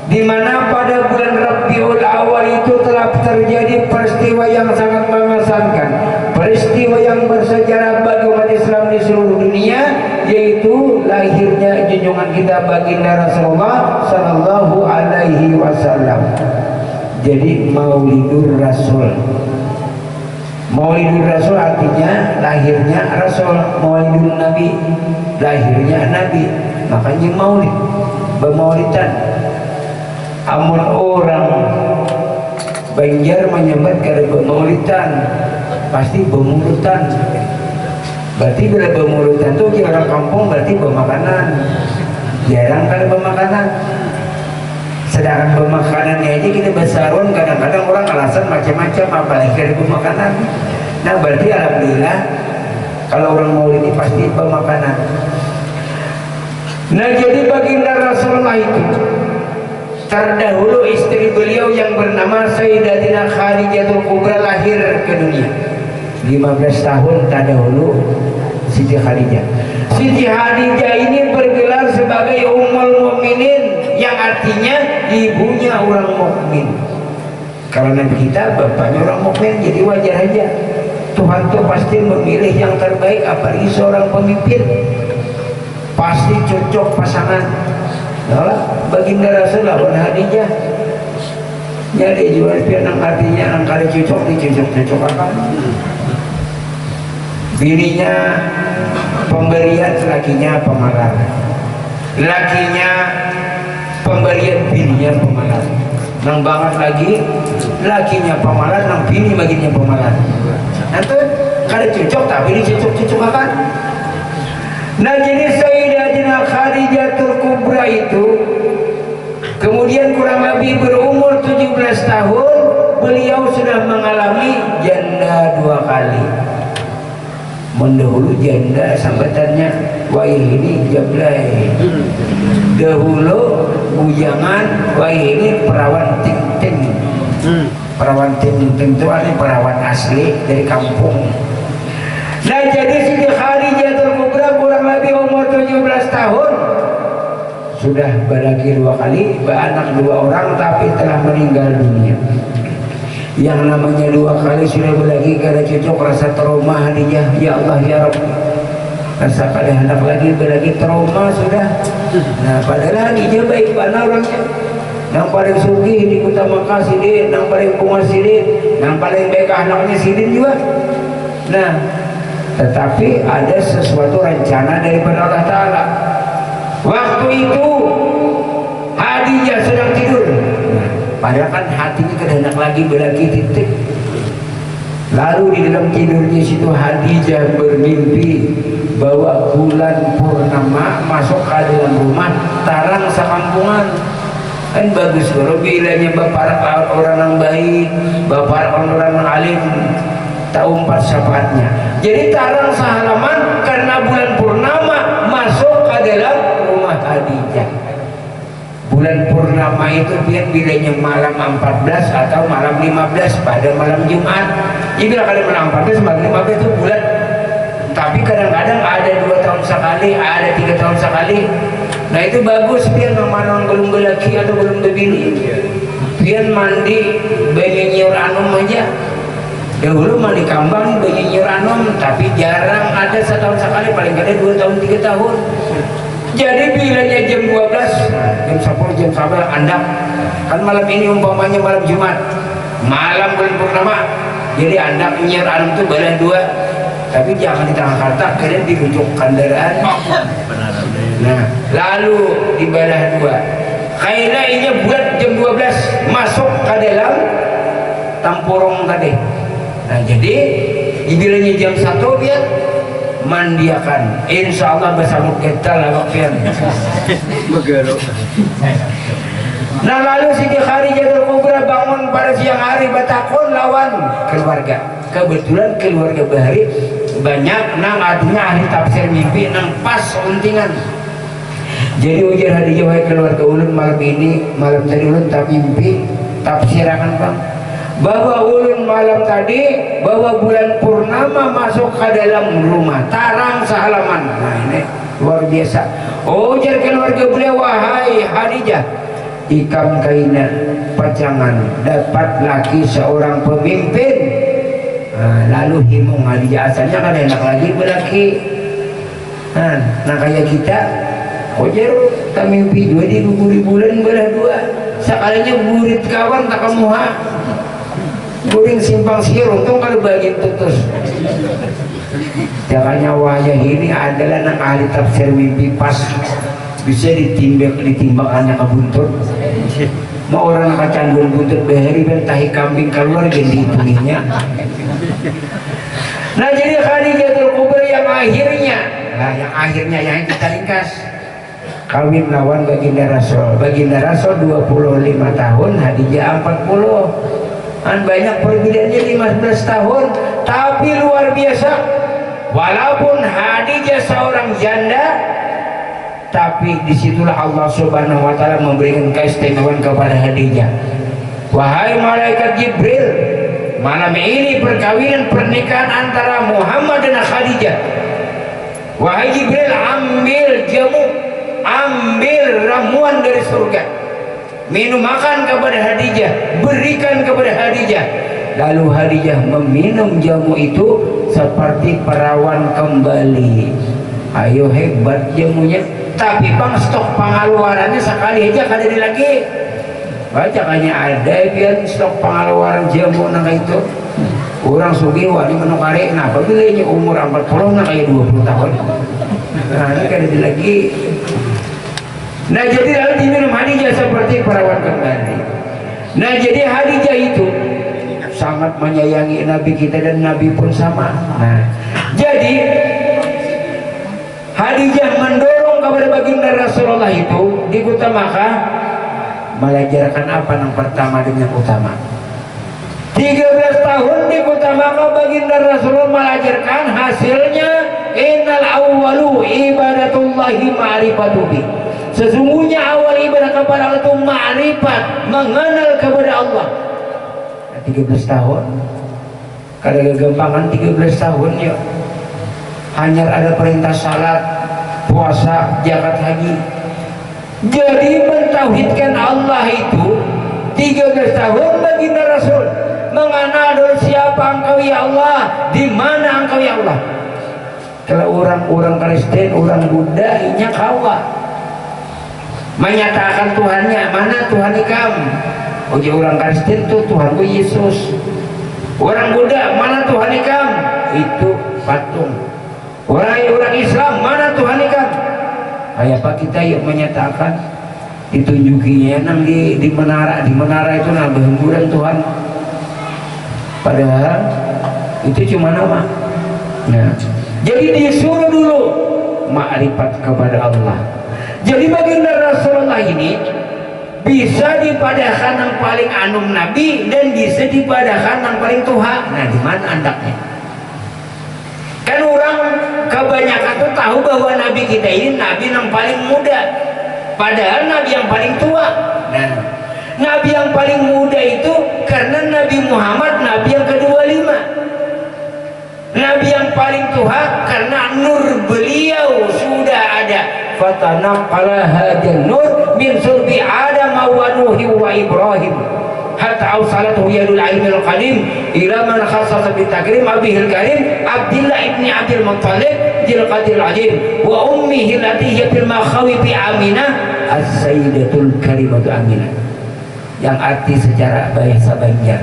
di mana pada bulan Rabiul Awal itu telah terjadi peristiwa yang sangat mengesankan, peristiwa yang bersejarah bagi umat Islam di seluruh dunia, yaitu lahirnya junjungan kita baginda Rasulullah sallallahu alaihi wasallam. Jadi Maulidur Rasul. Maulidur Rasul artinya lahirnya Rasul. Maulidun Nabi, lahirnya Nabi. Makanya maulid, bermaulidan. Amun orang Banjar menyebut kada bermaulidan, pasti bermulutan. Berarti bila bermulutan itu orang kampung berarti bermakanan. Jarang kada bermakanan. Sedangkan pemakanannya aja kita besarun, kadang-kadang orang alasan macam-macam, apalagi dari pemakanan. Nah berarti alhamdulillah kalau orang maulid ini pasti pemakanan. Nah jadi baginda Rasulullah itu terdahulu istri beliau yang bernama Sayyidatina Khadijatul Kubra lahir ke dunia 15 tahun terdahulu. Siti Khadijah. Siti Khadijah ini bergelar sebagai Ummul Mukminin, yang artinya ibunya orang mukmin. Kalau Nabi kita bapaknya orang mukmin, jadi wajar aja. Tuhan tuh pasti memilih yang terbaik, apalagi seorang pemimpin. Pasti cocok pasangan. Nah, baginda Rasulullah dan Khadijah. Jadi jual pianang artinya angkali cocok dicocok apa? Bininya pemberian, lakinya pemarah. lakinya pemberian bininya pemalas nang banget lagi lakinya pemalas nang bini baginya pemalas itu kada cocok tapi dicocok-cocok akan. Nah jadi Sayyidatina Khadijatul Kubra itu kemudian kurang lebih berumur 17 tahun beliau sudah mengalami janda 2 kali. Mendahulu janda sambatannya wahai ini jablay, dahulu bujangan wahai ini perawan ting-ting. Perawan ting-ting itu artinya perawan asli dari kampung. Nah jadi Siti Khadijatul Kubra kurang lebih umur 17 tahun sudah berlaki 2 kali, beranak 2 orang tapi telah meninggal dunia. Yang namanya 2 kali sudah berlaki kada cocok, rasa trauma Khadijah. Ya Allah ya Rabbi, rasa kada hendak lagi berlaki, trauma sudah. Nah padahal Khadijah baik mana orangnya, yang paling sugih di kota Makkah Sidin, yang paling bunga Sidin, yang paling baik anaknya Sidin juga. Nah tetapi ada sesuatu rencana daripada Allah Ta'ala. Waktu itu Khadijah sedang tidur, padahal kan hatinya kehendak lagi berlaki titik. Lalu di dalam tidurnya situ Khadijah bermimpi bahwa bulan purnama masuk ke dalam rumah tarang sekampungan. Kan bagus kalau bilanya bapak orang yang baik, bapak orang yang alim, tahu 4 syafaatnya. Jadi tarang sehalaman karena bulan purnama masuk ke dalam rumah Khadijah. Bulan purnama itu bilanya malam 14 atau malam 15 pada malam Jumat. Jadi bila kalian malam 14 malam 15 itu bulan. Tapi kadang-kadang ada 2 tahun sekali, ada 3 tahun sekali. Nah itu bagus biar memandang belum berlaki atau belum berbini. Biar mandi benyenyur anum aja. Dahulu mandi kambang benyenyur anum, tapi jarang ada 1 tahun sekali, paling kadang 2 tahun 3 tahun. Jadi bilanya jam 12, jam 10, jam 11 andak. Kan malam ini umpamanya malam Jumat, malam bulan purnama. Jadi andak nyer anum itu balah 2. Tapi jangan di tengah kata, kalian dirujuk kendaraan. Nah, lalu di balah 2. Kayaknya buat jam 12 masuk ke dalam tampurong tadi. Nah, jadi bilanya jam 1 dia mandiakan, insya Allah bersama kita lah pian. Nah lalu Siti Khadijatul Kubra bangun pada siang hari batakon lawan keluarga. Kebetulan keluarga Bahari banyak nang artinya ahli tafsir mimpi nang pas untingan. Jadi ujar Khadijah wahai keluarga ulun malam ini, malam tadi ulun tak mimpi tafsirangan bang, bahwa ulun malam tadi bahwa bulan purnama masuk ke dalam rumah tarang sehalaman. Nah ini luar biasa. Oh jar keluarga beliau wahai Khadijah, ikam kaina pacangan dapat laki seorang pemimpin. Nah, lalu himung Khadijah asalnya kan enak lagi berlaki. Nah kayak kita ojer tak mimpi 2 di bulan belah 2 sekalinya burit kawan tak kamuha guring simpang sihir untung kalau bagian tutus. Jangannya wajah ini adalah anak ahli tafsir mimpi pas bisa ditimbakannya ke buntut. Mau orang kecanduan buntut Bahari dan tahi kambing keluar jadi dihitunginya. Nah jadi Khadijatul Kubra yang akhirnya yang kita ringkas kawin lawan baginda Rasul. Baginda Rasul 25 tahun, Khadijah 40. Kan banyak perbedaannya 15 tahun, tapi luar biasa. Walaupun Khadijah seorang janda, tapi disitulah Allah Subhanahu Wa Taala memberikan keistimewaan kepada Khadijah. Wahai malaikat Jibril, malam ini perkawinan pernikahan antara Muhammad dan Khadijah. Wahai Jibril, ambil jamu, ambil ramuan dari surga, minum makan kepada Khadijah, berikan kepada Khadijah. Lalu Khadijah meminum jamu itu seperti perawan kembali. Ayo hebat jamunya, tapi bang stok pengeluarannya sekali aja kada ada lagi. Baca kayaknya ada biar stok pengeluaran jamu nang itu. Orang sugih wani menukari, nah apabila ini umur 40 nah kayak 20 tahun. Nah ini kada ada lagi. Nah jadi lalu diminum Hadijah seperti perawan kembali. Nah jadi Hadijah itu sangat menyayangi Nabi kita dan Nabi pun sama. Nah jadi Hadijah mendorong kepada baginda Rasulullah itu di kota Makkah mengajarkan apa yang pertama dengan utama. 13 tahun di kota Makkah baginda Rasulullah mengajarkan hasilnya innal awwalu ibadatullahi ma'rifatubi. Sesungguhnya awal ibadah kepada Allah itu ma'rifat, mengenal kepada Allah. Nah, 13 tahun kada kegampangan 13 tahun ya. Hanya ada perintah salat, puasa, zakat, haji. Jadi mentauhidkan Allah itu 13 tahun baginda Rasul mengenal siapa engkau ya Allah, di mana engkau ya Allah. Kalau orang Kristen, orang Buddha, inya kawa menyatakan Tuhannya, mana Tuhan kamu? Oh ya orang Kristen itu Tuhanku Yesus. Orang Buddha, mana Tuhan kamu? Itu patung. Orang Islam, mana Tuhan kamu? Kayak apa kita yuk menyatakan ditunjukinya nang di menara itu nang berhemburan Tuhan. Padahal itu cuma nama. Nah, jadi disuruh dulu makrifat kepada Allah. Jadi baginda Rasulullah ini bisa dipadahkan yang paling anum Nabi dan bisa dipadahkan yang paling Tuhan. Nah, di mana andaknya? Kan orang kebanyakan tuh tahu bahwa Nabi kita ini Nabi yang paling muda, padahal Nabi yang paling tua. Nah, Nabi yang paling muda itu karena Nabi Muhammad Nabi yang ke-25. Nabi yang paling tua karena nur beliau sudah ada. Fatanaqala hadan nur min sulbi Adam wa Nuhi wa Ibrahim hatta awsalatuhu yadul ilmil qadim ila man khassasa bitakrim abihil karim Abdullah ibni Abdul Muttalib jil qadir azim wa ummihi latihya fil makhawi bi Aminah as-sayyidatul karimatu Aminah, yang arti secara bahasa Banjar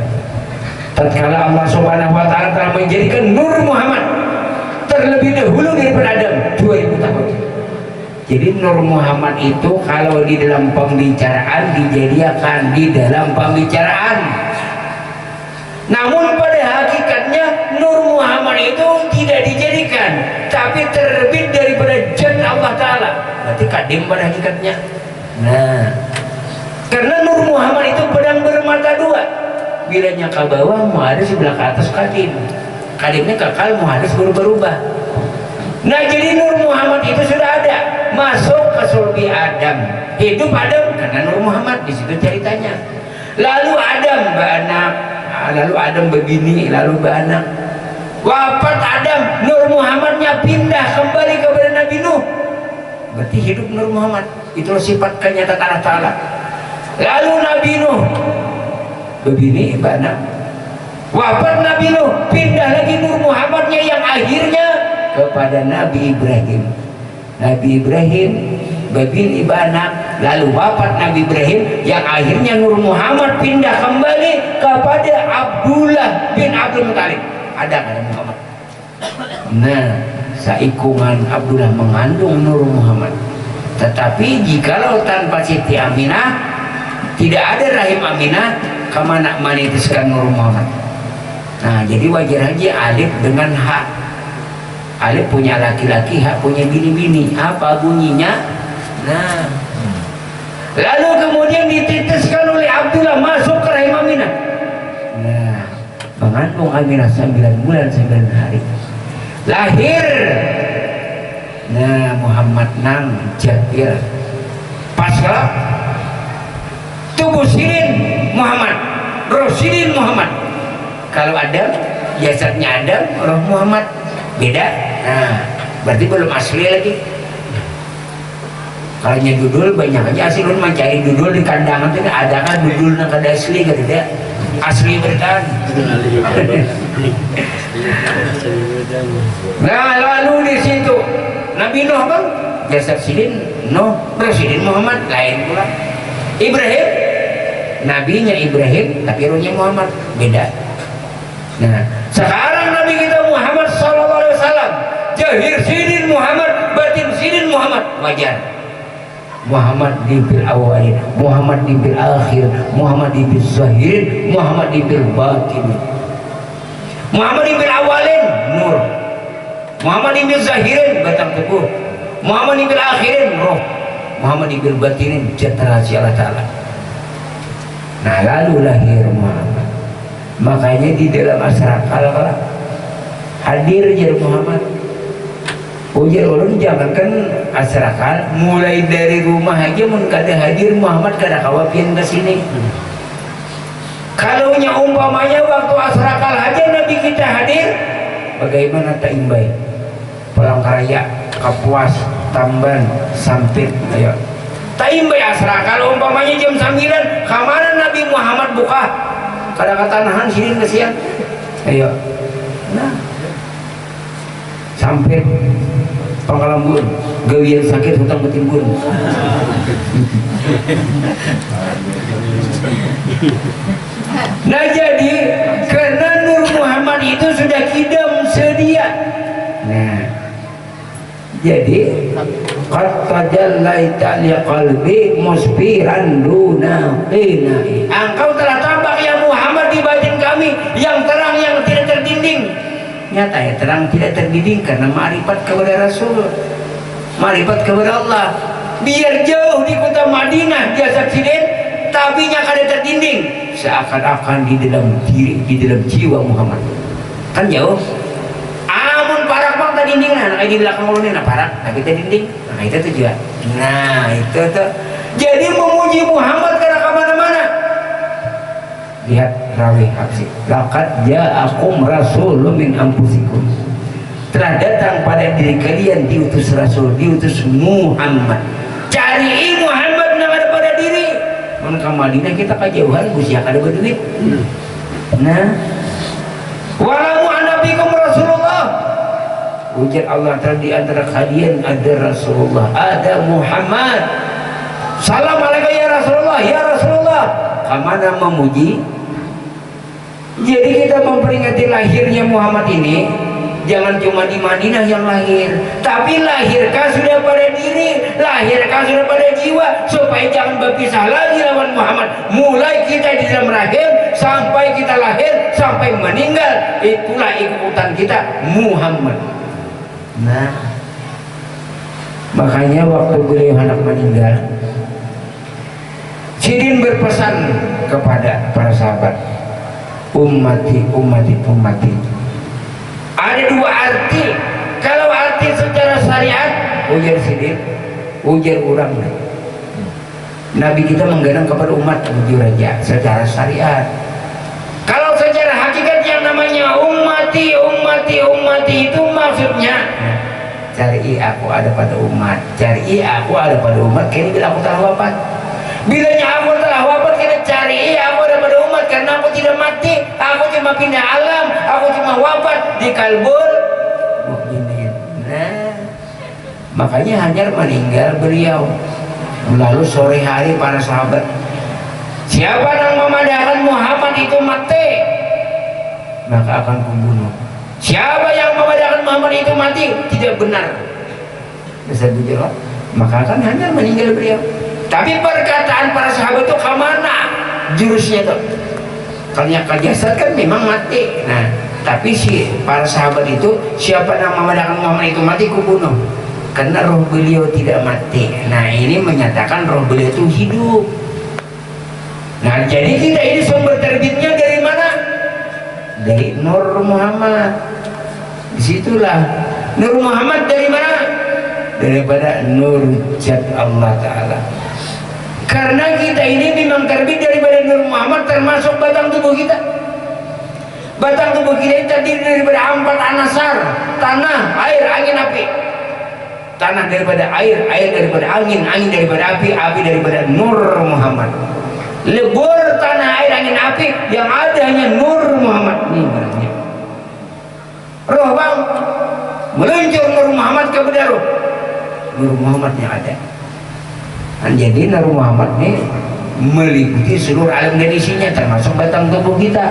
tatkala Allah Subhanahu wa taala telah menjadikan Nur Muhammad terlebih dahulu daripada Adam 2000 tahun. Jadi Nur Muhammad itu kalau di dalam pembicaraan dijadikan di dalam pembicaraan. Namun pada hakikatnya Nur Muhammad itu tidak dijadikan, tapi terbit daripada Jannah Allah Ta'ala. Berarti kadim pada hakikatnya. Nah, karena Nur Muhammad itu pedang bermata dua. Bilanya ke bawah mau ada sebelah ke atas kadim. Kadimnya kekal mau harus berubah-ubah. Nah jadi Nur Muhammad itu sudah ada masuk ke sulbi Adam, hidup Adam karena Nur Muhammad, di situ ceritanya. Lalu Adam beranak, lalu Adam begini, lalu beranak. Wafat Adam, Nur Muhammadnya pindah kembali kepada Nabi Nuh. Berarti hidup Nur Muhammad, itu sifat kenyataan Allah Ta'ala. Lalu Nabi Nuh begini beranak. Wafat Nabi Nuh, pindah lagi Nur Muhammadnya yang akhirnya kepada Nabi Ibrahim. Nabi Ibrahim begini beranak, lalu wafat Nabi Ibrahim yang akhirnya Nur Muhammad pindah kembali kepada Abdullah bin Abdul Muttalib. Ada Muhammad. Nah, saikungan Abdullah mengandung Nur Muhammad. Tetapi jikalau tanpa Siti Aminah tidak ada rahim Aminah, kemana menitiskan Nur Muhammad. Nah, jadi wajar aja alif dengan hak. Alif punya laki-laki, hak punya bini-bini. Apa bunyinya? Nah, lalu kemudian dititiskan oleh Abdullah masuk ke rahim Aminah. Nah, mengandung Aminah 9 bulan 9 hari. Lahir. Nah, Muhammad nang Jabir. Pasca tubuh sirin Muhammad, roh sirin Muhammad. Kalau Adam, jasadnya Adam, roh Muhammad beda. Nah, berarti belum asli lagi. Kalau dudul banyak aja asilun mencari dudul di kandangan itu ada kan dudul yang kada asli kan tidak asli berkan. Nah, lalu di situ Nabi Nuh bang jasad silin Nuh, roh silin Muhammad lain pula. Ibrahim, nabinya Ibrahim tapi rohnya Muhammad beda. Nah, sekarang Nabi kita Muhammad SAW, zahir sirin Muhammad, batin sirin Muhammad, wajar. Muhammad di bil awalin, Muhammad di bil akhir, Muhammad di bil zahirin, Muhammad di bil batin. Muhammad di bil awalin nur, Muhammad di bil zahirin batang tubuh, Muhammad di bil akhirin roh, Muhammad di bil batinin jatah Allah Ta'ala. Nah lalu lahir Muhammad. Makanya di dalam masyarakat hadir jadi Muhammad. Ujar ulun jangankan masyarakat, mulai dari rumah aja mun kada hadir Muhammad kada kawapian ke sini. Kalau umpamanya waktu masyarakat aja Nabi kita hadir, bagaimana tak imbai? Palangkaraya, Kapuas, Tamban, Sampit, ayo. Tak imbai asra kalau umpamanya jam 9, kamana Nabi Muhammad buka? Kada kata nahan sini kesian. Ayo. Nah. Sampit Pangkalambun, gawian sakit hutang ketimbun. Nah jadi karena Nur Muhammad itu sudah kidam sedia. Nah jadi qad tajallaita li qalbi musfiran duna qinai. Engkau telah tampak ya Muhammad di batin kami yang terang yang tidak terdinding. Nyata ya terang tidak terdinding karena ma'rifat kepada Rasul, ma'rifat kepada Allah. Biar jauh di kota Madinah dia saksikan, tapi nya kada terdinding seakan-akan di dalam diri, di dalam jiwa Muhammad. Kan jauh. Amun parak bang terdinding nah kayak di belakang ulun nah parak, tapi terdinding. Nah itu tujuan. Nah itu tuh. Jadi memuji Muhammad karena kemana-mana. Lihat rawi hadis. Laqad ja'akum rasulun min anfusikum. Telah datang pada diri kalian diutus Rasul, diutus Muhammad. Cari Muhammad nang ada pada diri. Mun ka Madinah kita kajauhan busia kada berduit. Nah, walamu anabikum Rasulullah. Ujar Allah Ta'ala di antara kalian ada Rasulullah, ada Muhammad. Salam alaikum ya Rasulullah, ya Rasulullah. Kamana memuji? Jadi kita memperingati lahirnya Muhammad ini jangan cuma di Madinah yang lahir, tapi lahirkan sudah pada diri, lahirkan sudah pada jiwa, supaya jangan berpisah lagi lawan Muhammad. Mulai kita di dalam rahim sampai kita lahir sampai meninggal, itulah ikutan kita Muhammad. Nah, makanya waktu beliau hendak meninggal, Sidin berpesan kepada para sahabat, ummati, ummati, ummati. Ada dua arti. Kalau arti secara syariat, ujar Sidin, ujar orang. Nabi kita menggadang kepada umat jujur aja secara syariat. Kalau secara hakikat yang namanya ummati, ummati, ummati itu maksudnya cari aku ada pada umat, cari aku ada pada umat. Kini bila aku telah wafat, bilanya aku telah wafat, kita cari aku ada pada umat karena aku tidak mati, aku cuma pindah alam, aku cuma wafat di kalbul mukminin. Nah, makanya hanya meninggal beliau. Lalu sore hari para sahabat, siapa yang memadahkan Muhammad itu mati, maka akan kubunuh. Siapa yang memadahkan Muhammad itu mati, tidak benar. Bisa dijawab, maka akan hanya meninggal beliau. Tapi perkataan para sahabat itu kemana jurusnya tuh? Kalau ke jasad kan memang mati. Nah, tapi si para sahabat itu siapa yang memadahkan Muhammad itu mati, kubunuh. Karena roh beliau tidak mati. Nah ini menyatakan roh beliau itu hidup. Nah jadi kita ini sumber terbitnya dari mana? Dari Nur Muhammad. Disitulah Nur Muhammad dari mana? Daripada Nur Zat Allah Ta'ala. Karena kita ini memang terbit daripada Nur Muhammad, termasuk batang tubuh kita. Batang tubuh kita terdiri daripada 4 anasar: tanah, air, angin, api. Tanah daripada air, air daripada angin, angin daripada api, api daripada Nur Muhammad. Lebur tanah, air, angin, api, yang ada hanya Nur Muhammad. Ini berarti roh bang, meluncur Nur Muhammad kepada roh. Nur Muhammad yang ada. Dan jadi Nur Muhammad ini meliputi seluruh alam dan isinya, termasuk batang tubuh kita.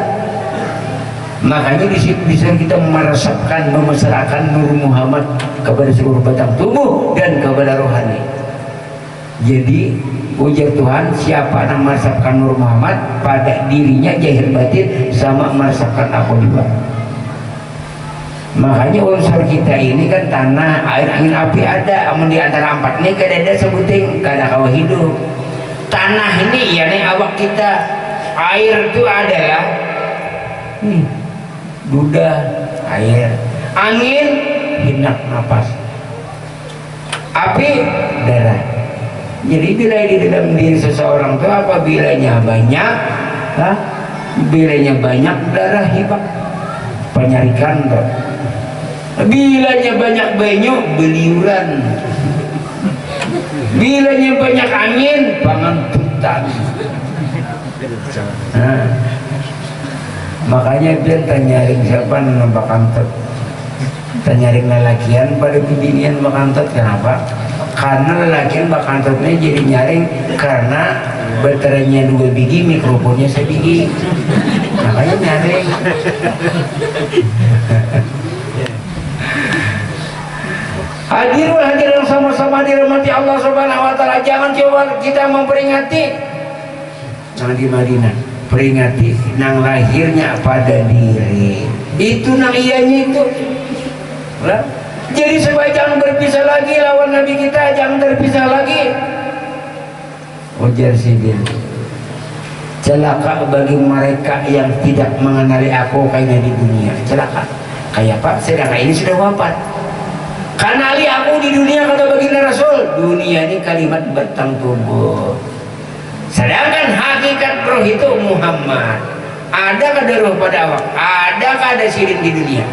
Makanya bisa kita meresapkan, memesrakan Nur Muhammad kepada seluruh batang tubuh dan kepada rohani. Jadi ujar Tuhan, siapa yang meresapkan Nur Muhammad pada dirinya jahil batin sama meresapkan aku juga. Makanya unsur kita ini kan tanah, air, angin, api ada. Amun di antara empat ini kada ada sebuting, kada kawa hidup. Tanah ini ya nih awak kita. Air itu adalah duda air. Angin hinak napas. Api darah. Jadi bila di dalam diri seseorang itu apabila banyak, bilanya banyak darah hibak penyarikan tuh. Bilanya banyak banyu beliuran, bilanya banyak angin pangantutan. Nah, makanya dia tanyaring siapa nampak kantot, tanyaring lelakian pada bibinian bakantot. Kenapa? Karena lelakian bakantotnya jadi nyaring karena baterainya 2 biji, mikrofonnya 1 biji, makanya nyaring. Hadir yang sama-sama dirahmati Allah Subhanahu wa taala. Jangan coba kita memperingati nang di Madinah, peringati nang lahirnya pada diri. Itu nang ianya itu. Lah, jadi supaya jangan berpisah lagi lawan Nabi kita, jangan terpisah lagi. Ujar Sidin, celaka bagi mereka yang tidak mengenali aku kayaknya di dunia. Celaka. Kayak Pak, sedangkan ini sudah wafat. Kenali aku di dunia, kata baginda Rasul. Dunia ini kalimat batang tubuh. Sedangkan hakikat roh itu Muhammad. Ada kada roh pada awak? Ada kada sirin di dunia?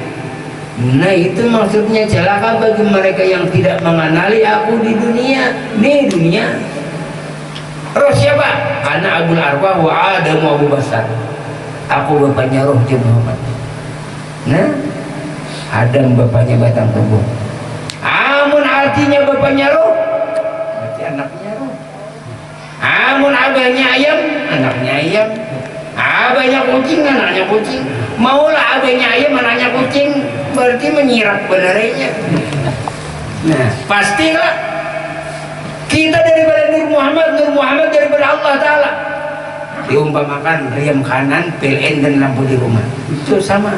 Nah itu maksudnya celaka bagi mereka yang tidak mengenali aku di dunia. Nih dunia. Roh siapa? Anak Abul Arwah wa Adam wa Abu Basar. Aku bapaknya roh Muhammad. Nah, Adam bapaknya batang tubuh. Amun artinya bapaknya roh, berarti anaknya roh. Amun abahnya ayam, anaknya ayam. Abahnya kucing, anaknya kucing. Maulah abahnya ayam, anaknya kucing, berarti menyirap benarnya. Nah, pastilah kita daripada Nur Muhammad daripada Allah Ta'ala. Diumpamakan rem kanan, PLN dan lampu di rumah, itu sama.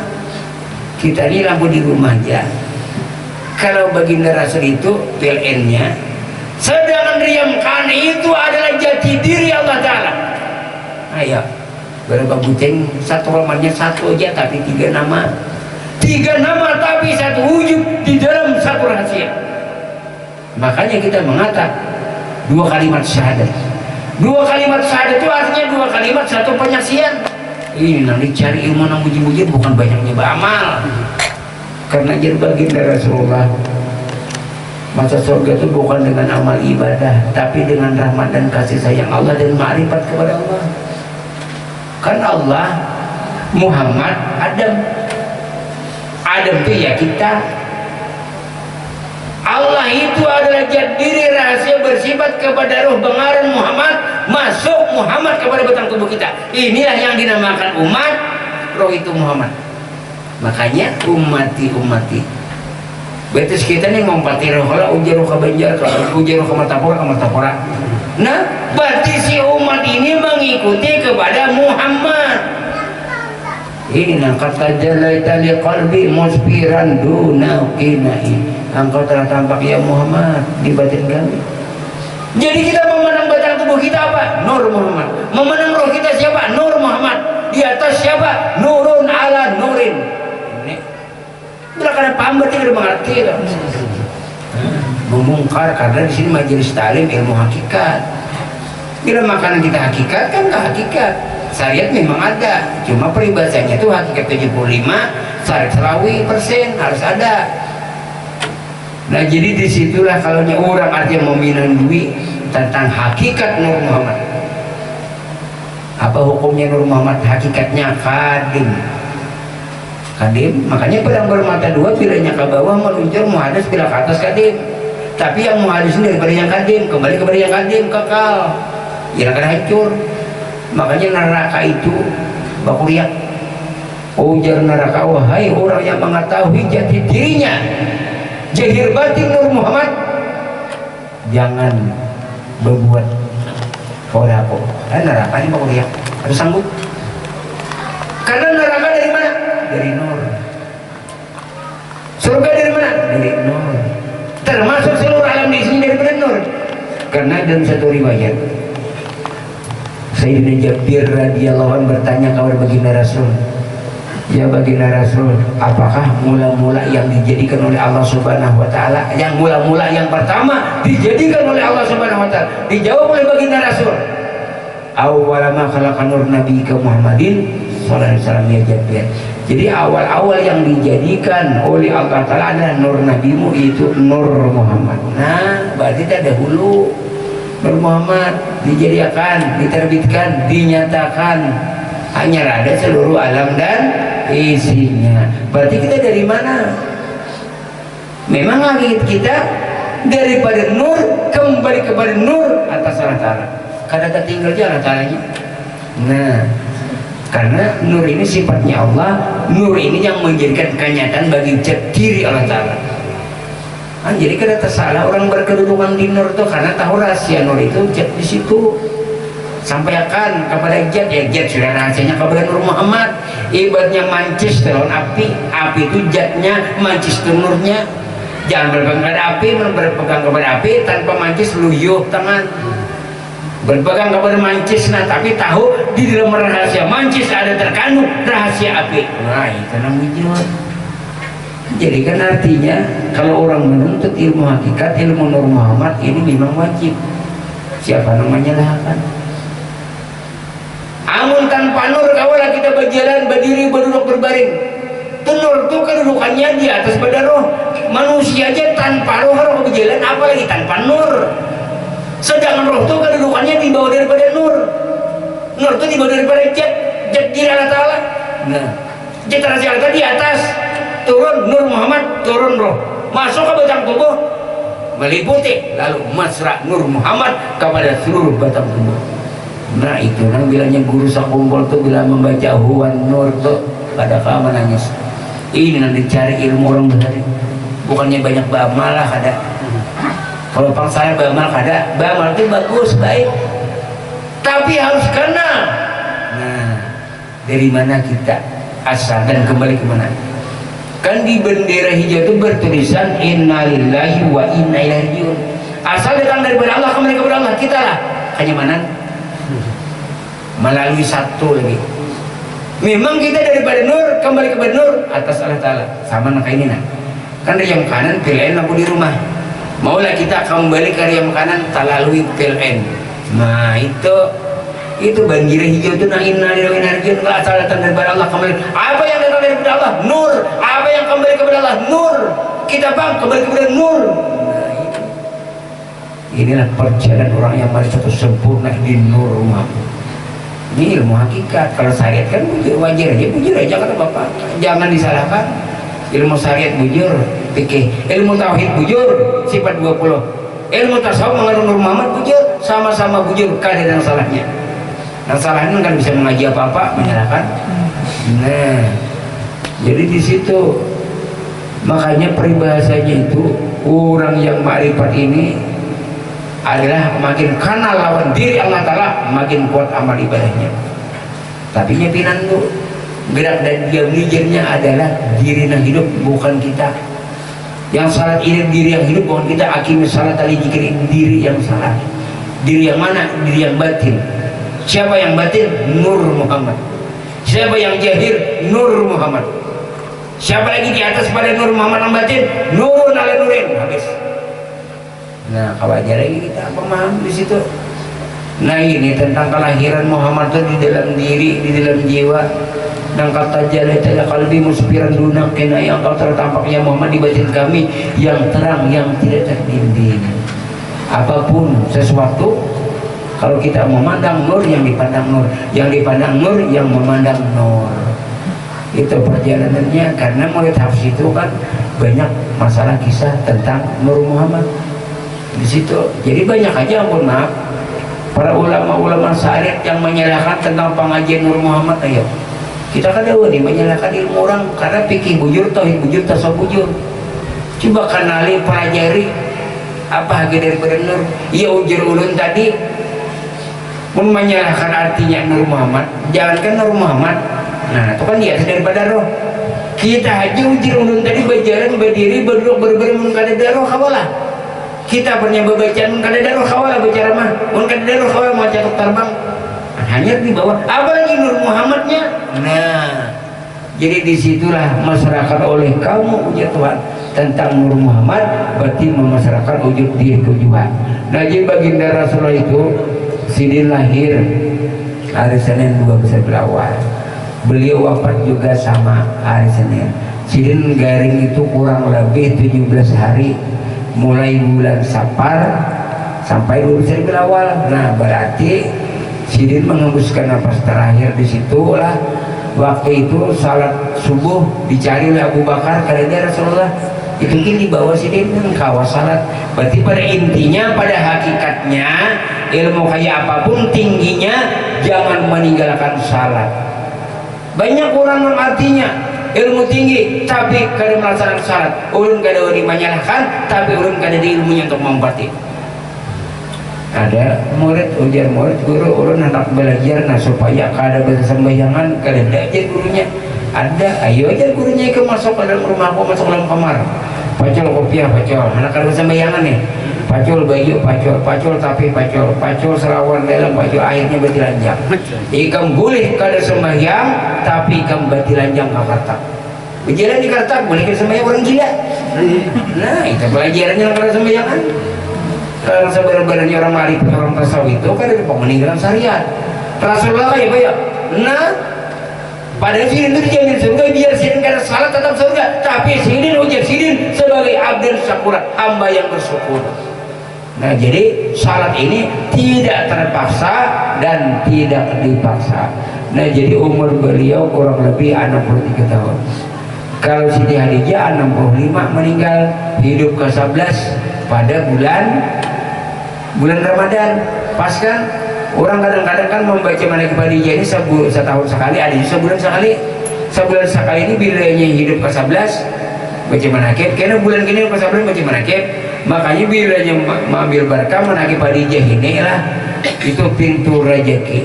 Kita ini lampu di rumah aja. Kalau baginda Rasul itu PLN-nya, sedangkan riam kanan itu adalah jati diri Allah Ta'ala. Ayo, berapa buceng, satu romannya satu aja tapi 3 nama. 3 nama tapi satu wujud di dalam satu rahasia. Makanya kita mengatakan 2 kalimat syahadat. 2 kalimat syahadat itu artinya 2 kalimat satu penyaksian. Ini nanti cari ilmu yang muji-muji bukan banyaknya beramal. Karena jadi baginda Rasulullah, masa surga itu bukan dengan amal ibadah, tapi dengan rahmat dan kasih sayang Allah dan ma'rifat kepada Allah. Kan Allah, Muhammad, Adam itu ya kita. Allah itu adalah jati diri rahasia bersifat kepada roh bengaran Muhammad, masuk Muhammad kepada batang tubuh kita. Inilah yang dinamakan umat, roh itu Muhammad. Makanya umati betul kita nih ngompati roh lah ujar roh kebanjar, ujar roh kematapora. Nah berarti si umat ini mengikuti kepada Muhammad. Ini nang kata jalaita li qalbi musfiran duna qinai. Engkau telah tampak ya Muhammad di batin kami. Jadi kita memandang batang tubuh kita apa? Nur Muhammad. Memandang roh kita siapa? Nur Muhammad. Di atas siapa? Nurun ala nurin. Bila kada paham berarti kada mengerti lah. Memungkar karena di sini majelis ta'lim ilmu hakikat. Bila makanan kita hakikat kan ke hakikat. Syariat memang ada, cuma peribahasanya itu hakikat 75, syariat selawi % harus ada. Nah jadi disitulah kalau orang artinya meminandui tentang hakikat Nur Muhammad. Apa hukumnya Nur Muhammad? Hakikatnya kadim. Makanya pedang bermata 2 pilihnya ke bawah meluncur, muhadis pilih ke atas kadim. Tapi yang muhadis daripada yang kadim kembali kepada yang kadim, kekal, yang akan hancur. Makanya neraka itu bakuliat. Ujar neraka, wahai orang yang mengetahui jati dirinya, jahir batin Nur Muhammad, jangan berbuat kodako. Neraka ini mau lihat, harus sanggup. Karena neraka dari mana? Dari nur. Surga dari mana? Dari nur. Termasuk seluruh alam di sini dari nur. Karena dalam satu riwayat, Sayyidina Jabir radhiyallahu anhu bertanya kepada baginda Rasul, ya baginda Rasul, apakah mula-mula yang dijadikan oleh Allah Subhanahu wa taala, yang mula-mula yang pertama dijadikan oleh Allah Subhanahu wa taala? Dijawab oleh baginda Rasul, awwala ma khalaqan nur nabiyika Muhammadin sallallahu alaihi wasallam ya Jabir. Jadi awal-awal yang dijadikan oleh Allah taala adalah nur nabimu, itu nur Muhammad. Nah, berarti dahulu Nur Muhammad dijadikan, diterbitkan, dinyatakan, hanya ada seluruh alam dan isinya. Berarti kita dari mana? Memang hakikat kita daripada nur kembali kepada nur atas Allah Ta'ala. Karena tertinggal Allah Ta'alanya. Nah, karena nur ini sifatnya Allah, nur ini yang menjadikan kenyataan bagi diri Allah Ta'ala. Jadi kada tersalah orang berkedudukan di nur itu karena tahu rahasia nur itu jat di situ. Sampaikan kepada jat, ya jat sudah rahasianya kepada Nur Muhammad. Ibaratnya mancis telon api, api itu jatnya, mancis itu nurnya. Jangan berpegang kepada api, berpegang kepada api tanpa mancis luyuh tangan. Berpegang kepada mancis, nah tapi tahu di dalam rahasia mancis ada terkandung rahasia api. Nah itu namanya. Jadi kan artinya kalau orang menuntut ilmu hakikat, ilmu Nur Muhammad ini memang wajib. Siapa namanya lah kan? Amun tanpa nur kawalah kita berjalan, berdiri, berduduk, berbaring. Itu nur itu kedudukannya di atas badan roh. Manusia aja tanpa roh harus berjalan, apalagi tanpa nur. Sedangkan roh itu kedudukannya di bawah daripada nur. Nur itu di bawah daripada jat diri Allah Ta'ala. Nah, jat rahasia Allah di atas. Turun Nur Muhammad, turun roh, masuk ke batang tubuh, meliputi, lalu mesra Nur Muhammad kepada seluruh batang tubuh. Nah itu nang bilangnya guru sakumpul tuh bila membaca huwan nur tuh pada kamu nangis. Ini nanti cari ilmu orang benar, bukannya banyak bamal lah kada. Kalau pangsanya bamal kada, bamal itu bagus baik, tapi harus kena. Nah dari mana kita asal dan kembali ke mana? Kan di bendera hijau itu bertulisan innalillahi wa inna ilaihi rajiun. Asal datang daripada Allah, kembali kepada Allah. Kita lah kenyamanan melalui satu lagi. Memang kita daripada nur kembali kepada nur atas Allah Ta'ala. Sama nak ini nak. Kan yang kanan PLN lampu di rumah. Maulah kita kembali ke yang kanan tak lalui PLN. Nah itu banjir hijau itu nah innalillahi wa inna ilaihi rajiun. Asal datang daripada Allah, kembali. Apa yang datang daripada Allah? Nur. Apa yang kembali kepada Allah? Nur. Kita bang kembali kepada nur. Nah, inilah perjalanan orang yang paling satu sempurna di nur rumah. Ini ilmu hakikat. Kalau syariat kan bujur, wajar aja kata bapak. Jangan disalahkan. Ilmu syariat bujur, fikih. Ilmu tauhid bujur, sifat 20. Ilmu tasawuf mengandung Nur Muhammad bujur, sama-sama bujur. Kada yang salahnya. Yang salahnya kan bisa mengaji apa-apa, menyalahkan. Nah, jadi di situ makanya peribahasanya itu orang yang makrifat ini adalah makin kenal lawan diri Allah Ta'ala, makin kuat amal ibadahnya. Tapi nyepinan tuh gerak dan diam hijirnya adalah diri yang hidup, bukan kita. Yang salat ini diri yang hidup, bukan kita. Akim salat ali jikir diri yang salah. Diri yang mana? Diri yang batin. Siapa yang batin? Nur Muhammad. Siapa yang jahir? Nur Muhammad. Siapa lagi di atas pada Nur Muhammad yang batin? Nurun ala nurin. Habis. Nah, kawajar lagi kita paham di situ. Nah, ini tentang kelahiran Muhammad itu di dalam diri, di dalam jiwa. Dan kata jalai kalbi muspiran dunak kena yang kau tertampaknya Muhammad di batin kami yang terang, yang tidak terdinding. Apapun sesuatu, kalau kita memandang nur, yang dipandang nur, yang dipandang nur, yang memandang nur. Itu perjalanannya. Karena mulai tafsir itu kan banyak masalah kisah tentang Nur Muhammad di situ. Jadi banyak aja, ampun maaf, para ulama-ulama syariat yang menyalahkan tentang pengajian Nur Muhammad. Ayo kita kan nih menyalahkan ilmu orang karena fikih bujur, tauhid bujur, tasawuf bujur. Coba kenali, pelajari apa hage daripada Nur? Iya ujar ulun tadi mun menyalahkan artinya Nur Muhammad, jangankan Nur Muhammad. Nah, itu kan di atas daripada roh. Kita haji ujar ulun tadi berjalan, berdiri, berduduk, berbaring mun kada roh kawalah. Kita punya bacaan mun kada roh kawalah bicara mah. Mun kada roh kawalah mau jatuh terbang. Hanya di bawah. Apalagi Nur Muhammadnya. Nah, jadi disitulah masyarakat oleh kamu ujar Tuhan tentang Nur Muhammad, berarti memasyarakatkan wujud diri juga. Nah, jadi baginda Rasulullah itu Sidin lahir hari Senin 12 Awal. Beliau wafat juga sama hari Senin. Sidin garing itu kurang lebih 17 hari, mulai bulan Safar sampai 12 Awal. Nah, berarti Sidin mengembuskan nafas terakhir di situlah. Waktu itu salat subuh dicari oleh Abu Bakar karena Rasulullah itu mungkin di bawah Sidin kawas salat. Berarti pada intinya, pada hakikatnya ilmu kayak apapun tingginya jangan meninggalkan salat. Banyak orang yang artinya ilmu tinggi tapi kada melaksanakan salat. Ulun kada wani menyalahkan, tapi ulun kada di ilmunya untuk memperti. Ada murid ujar murid guru ulun hendak belajar nah supaya kada bersembahyangan kada ajar gurunya. Ada ayo aja gurunya ke masuk ke dalam rumahku, masuk dalam kamar. Pacul kopiah pacul, anak kada bersembahyangan nih. Pacul baju pacul tapi pacul serawan dalam pacul akhirnya betilanjang. Ikam boleh kada sembahyang tapi ikam betilanjang kakartak. Berjalan di kartak boleh kada sembahyang orang gila. Nah itu pelajarannya kada sembahyangan. Kalau sebenarnya orang marifat orang tasawuf itu kan ada peninggalan syariat. Rasulullah kayak apa ya? Nah, padahal Sidin itu dijamin surga, biar Sidin kada salah tetap surga. Tapi Sidin ujar Sidin sebagai abdul syakurat, hamba yang bersyukur. Nah, jadi salat ini tidak terpaksa dan tidak dipaksa. Nah, jadi umur beliau kurang lebih 63 tahun. Kalau Siti Hadijah 65 meninggal, hidup ke-11 pada bulan Ramadan. Pas kan orang kadang-kadang kan membaca Manaqib Hadijah ini setahun sekali, ada sebulan sekali. Sebulan sekali ini bilanya hidup ke-11 baca Manaqib, karena bulan gini ke-11 baca Manaqib. Makanya bilanya mengambil berkah Manaqib Hadijah ini lah itu pintu rezeki.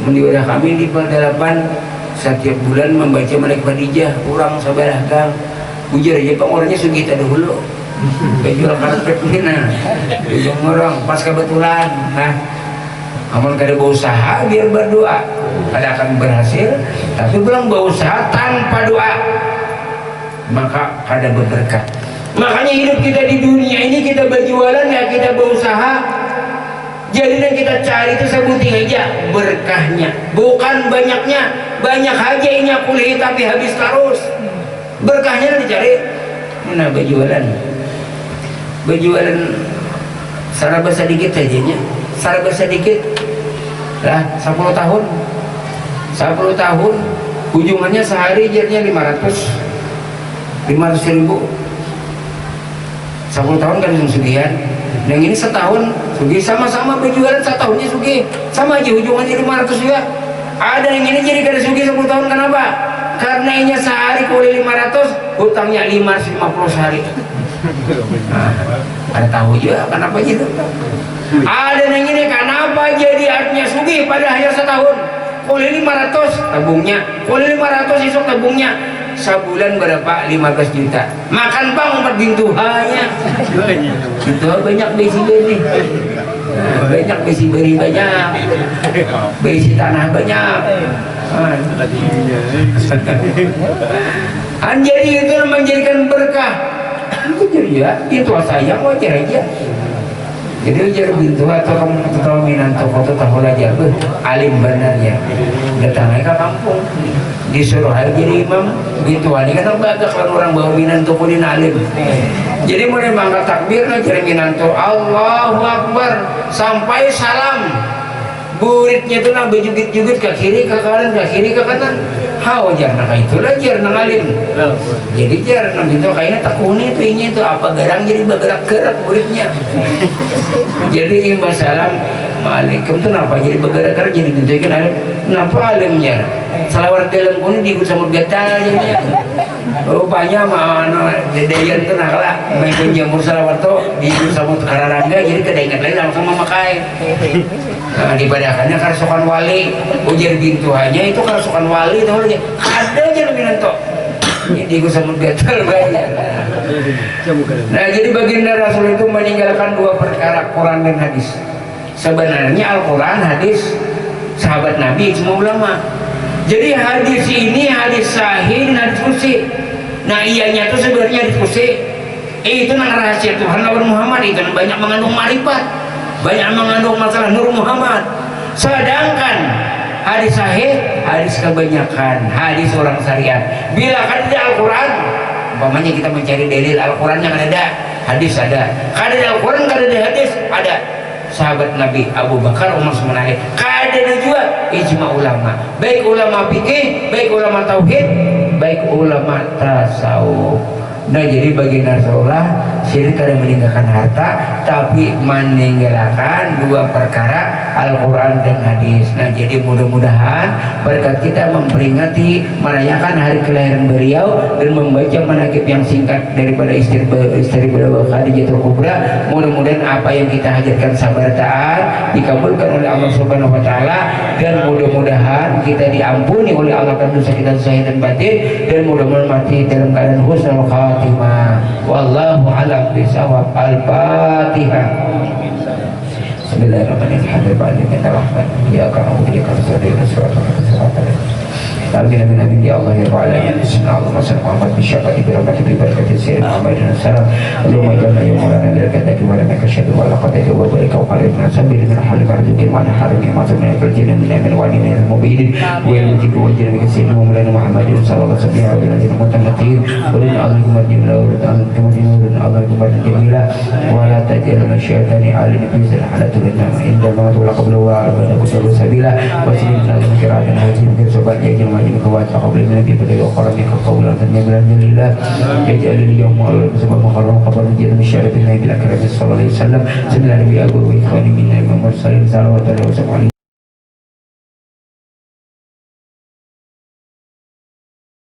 Menurut kami di Perdalapan setiap bulan membaca Manaqib Hadijah, kurang sabarah gang. Ujar aja Bang, orangnya sugih dahulu. Jual karpet ini nah orang pas kebetulan nah amal kada berusaha biar berdoa kada akan berhasil, tapi bilang berusaha tanpa doa maka kada berberkah. Makanya hidup kita di dunia ini kita berjualan ya kita berusaha, jadi yang kita cari itu sebuting aja berkahnya, bukan banyaknya. Banyak aja ini kuliah tapi habis terus, berkahnya dicari. Nah berjualan saraba sedikit aja nya, saraba sedikit lah 10 tahun ujungannya sehari jadinya 500.000 10 tahun kan sugihan. Yang ini setahun sugi, sama-sama berjualan setahunnya sugi sama aja ujungannya 500 juga. Ada yang ini jadi kada sugi 10 tahun, kenapa? Karena ini sehari kuliah 500, hutangnya 550 sehari. Nah, ada tahu juga kenapa gitu. Ada yang ini kenapa jadi artinya sugi pada hanya setahun kuliah 500 tabungnya, kuliah 500 esok tabungnya, sebulan berapa? 15 juta. Makan bang 4 bintu hanya itu banyak besi beri. Nah, banyak besi beri, banyak besi tanah banyak. Jadi itu menjadikan berkah. Itu ya, itu sayang wajar aja. Jadi ujar bintu atau kamu tahu minanto foto tahu aja alim benarnya. Datang ke kampung disuruh aja jadi imam bintu ini kan bagus kan orang bawa minanto pun alim. Jadi mulai mangkat takbir ngajar minanto Allahu Akbar sampai salam. Buritnya itu nak berjugit-jugit ke kiri ke kanan ke kiri ke kanan. Wajar nak itulah jar nang alim. Jadi jar nang itu kayaknya takuni itu ini itu apa garang jadi bergerak-gerak muridnya. Jadi imam salam Assalamualaikum itu kenapa jadi bergerak jadi tunjukkan alim kenapa alimnya salawat dalam pun diikut sama gatal jadinya rupanya mana dedeyan itu naklah main penjamur salawat tuh diikut sama kararangga jadi kedengat lagi langsung memakai nah dibadakannya karasukan wali ujar bintu hanya itu karasukan wali tahu aja ada aja lebih nanto diikut sama gatal banyak. Nah jadi baginda Rasul itu meninggalkan dua perkara Quran dan hadis. Sebenarnya Al-Quran, hadis sahabat Nabi semua ulama. Jadi hadis ini hadis sahih dan hadis kursi. Nah ianya itu sebenarnya hadis kursi. Itu nang rahasia Tuhan Nabi Muhammad itu banyak mengandung marifat, banyak mengandung masalah Nur Muhammad. Sedangkan hadis sahih, hadis kebanyakan, hadis orang syariat. Bila kan di Al-Quran, umpamanya kita mencari dalil Al-Quran yang ada, hadis ada. Kada di Al-Quran, kada di hadis ada. Sahabat Nabi Abu Bakar, Umar sebenarnya kada juga ijma ulama, baik ulama fikih, baik ulama tauhid, baik ulama tasawuf. Nah jadi baginda Rasulullah syirik kada meninggalkan harta tapi meninggalkan dua perkara Al-Quran dan hadis. Nah jadi mudah-mudahan berkat kita memperingati merayakan hari kelahiran beliau dan membaca manaqib yang singkat daripada istri beliau Khadijatul Kubra, mudah-mudahan apa yang kita hajatkan sabar taat dikabulkan oleh Allah Subhanahu wa taala dan mudah-mudahan kita diampuni oleh Allah karena dosa kita zahir dan batin dan mudah-mudahan mati dalam keadaan husnul khatimah. Wallahu a'lam bishawab. Al-Fatihah. Bismillahirrahmanirrahim. Ya kamu dia kalau sudah surat Amin amin amin ya Allah ya Rabbal alamin. Bismillahirrahmanirrahim. Muhammad bisyafati birahmati bibarakati sayyidina Muhammad dan salam. Allahumma jalla ya maulana lil kadaki wa lana kasyadu wa laqad ya wa barika wa qalibna sabir min hal karjuki wa harami ma sabna fil jinni min amin wa min mubidin wa yajibu wa jalla bi sayyidina Muhammad Muhammadin sallallahu alaihi wa sallam mutamatin wa lin Allahumma jalla wa ta'ala kemudian Allahumma jalla wa la tajal masyaitani alin fi salatu lana inda ma wa qabla wa abada kusalu sabila wa sayyidina al-kiratan hajin bi sobat ya jamaah kuat qabla nabi pada orang yang kaulan dan yang alhamdulillah yaj'al al-yawm al-sabah muharram qabla jannah syarifin nabi akram sallallahu alaihi wasallam sallallahu alaihi wa alihi wa sallam salawatu wa salam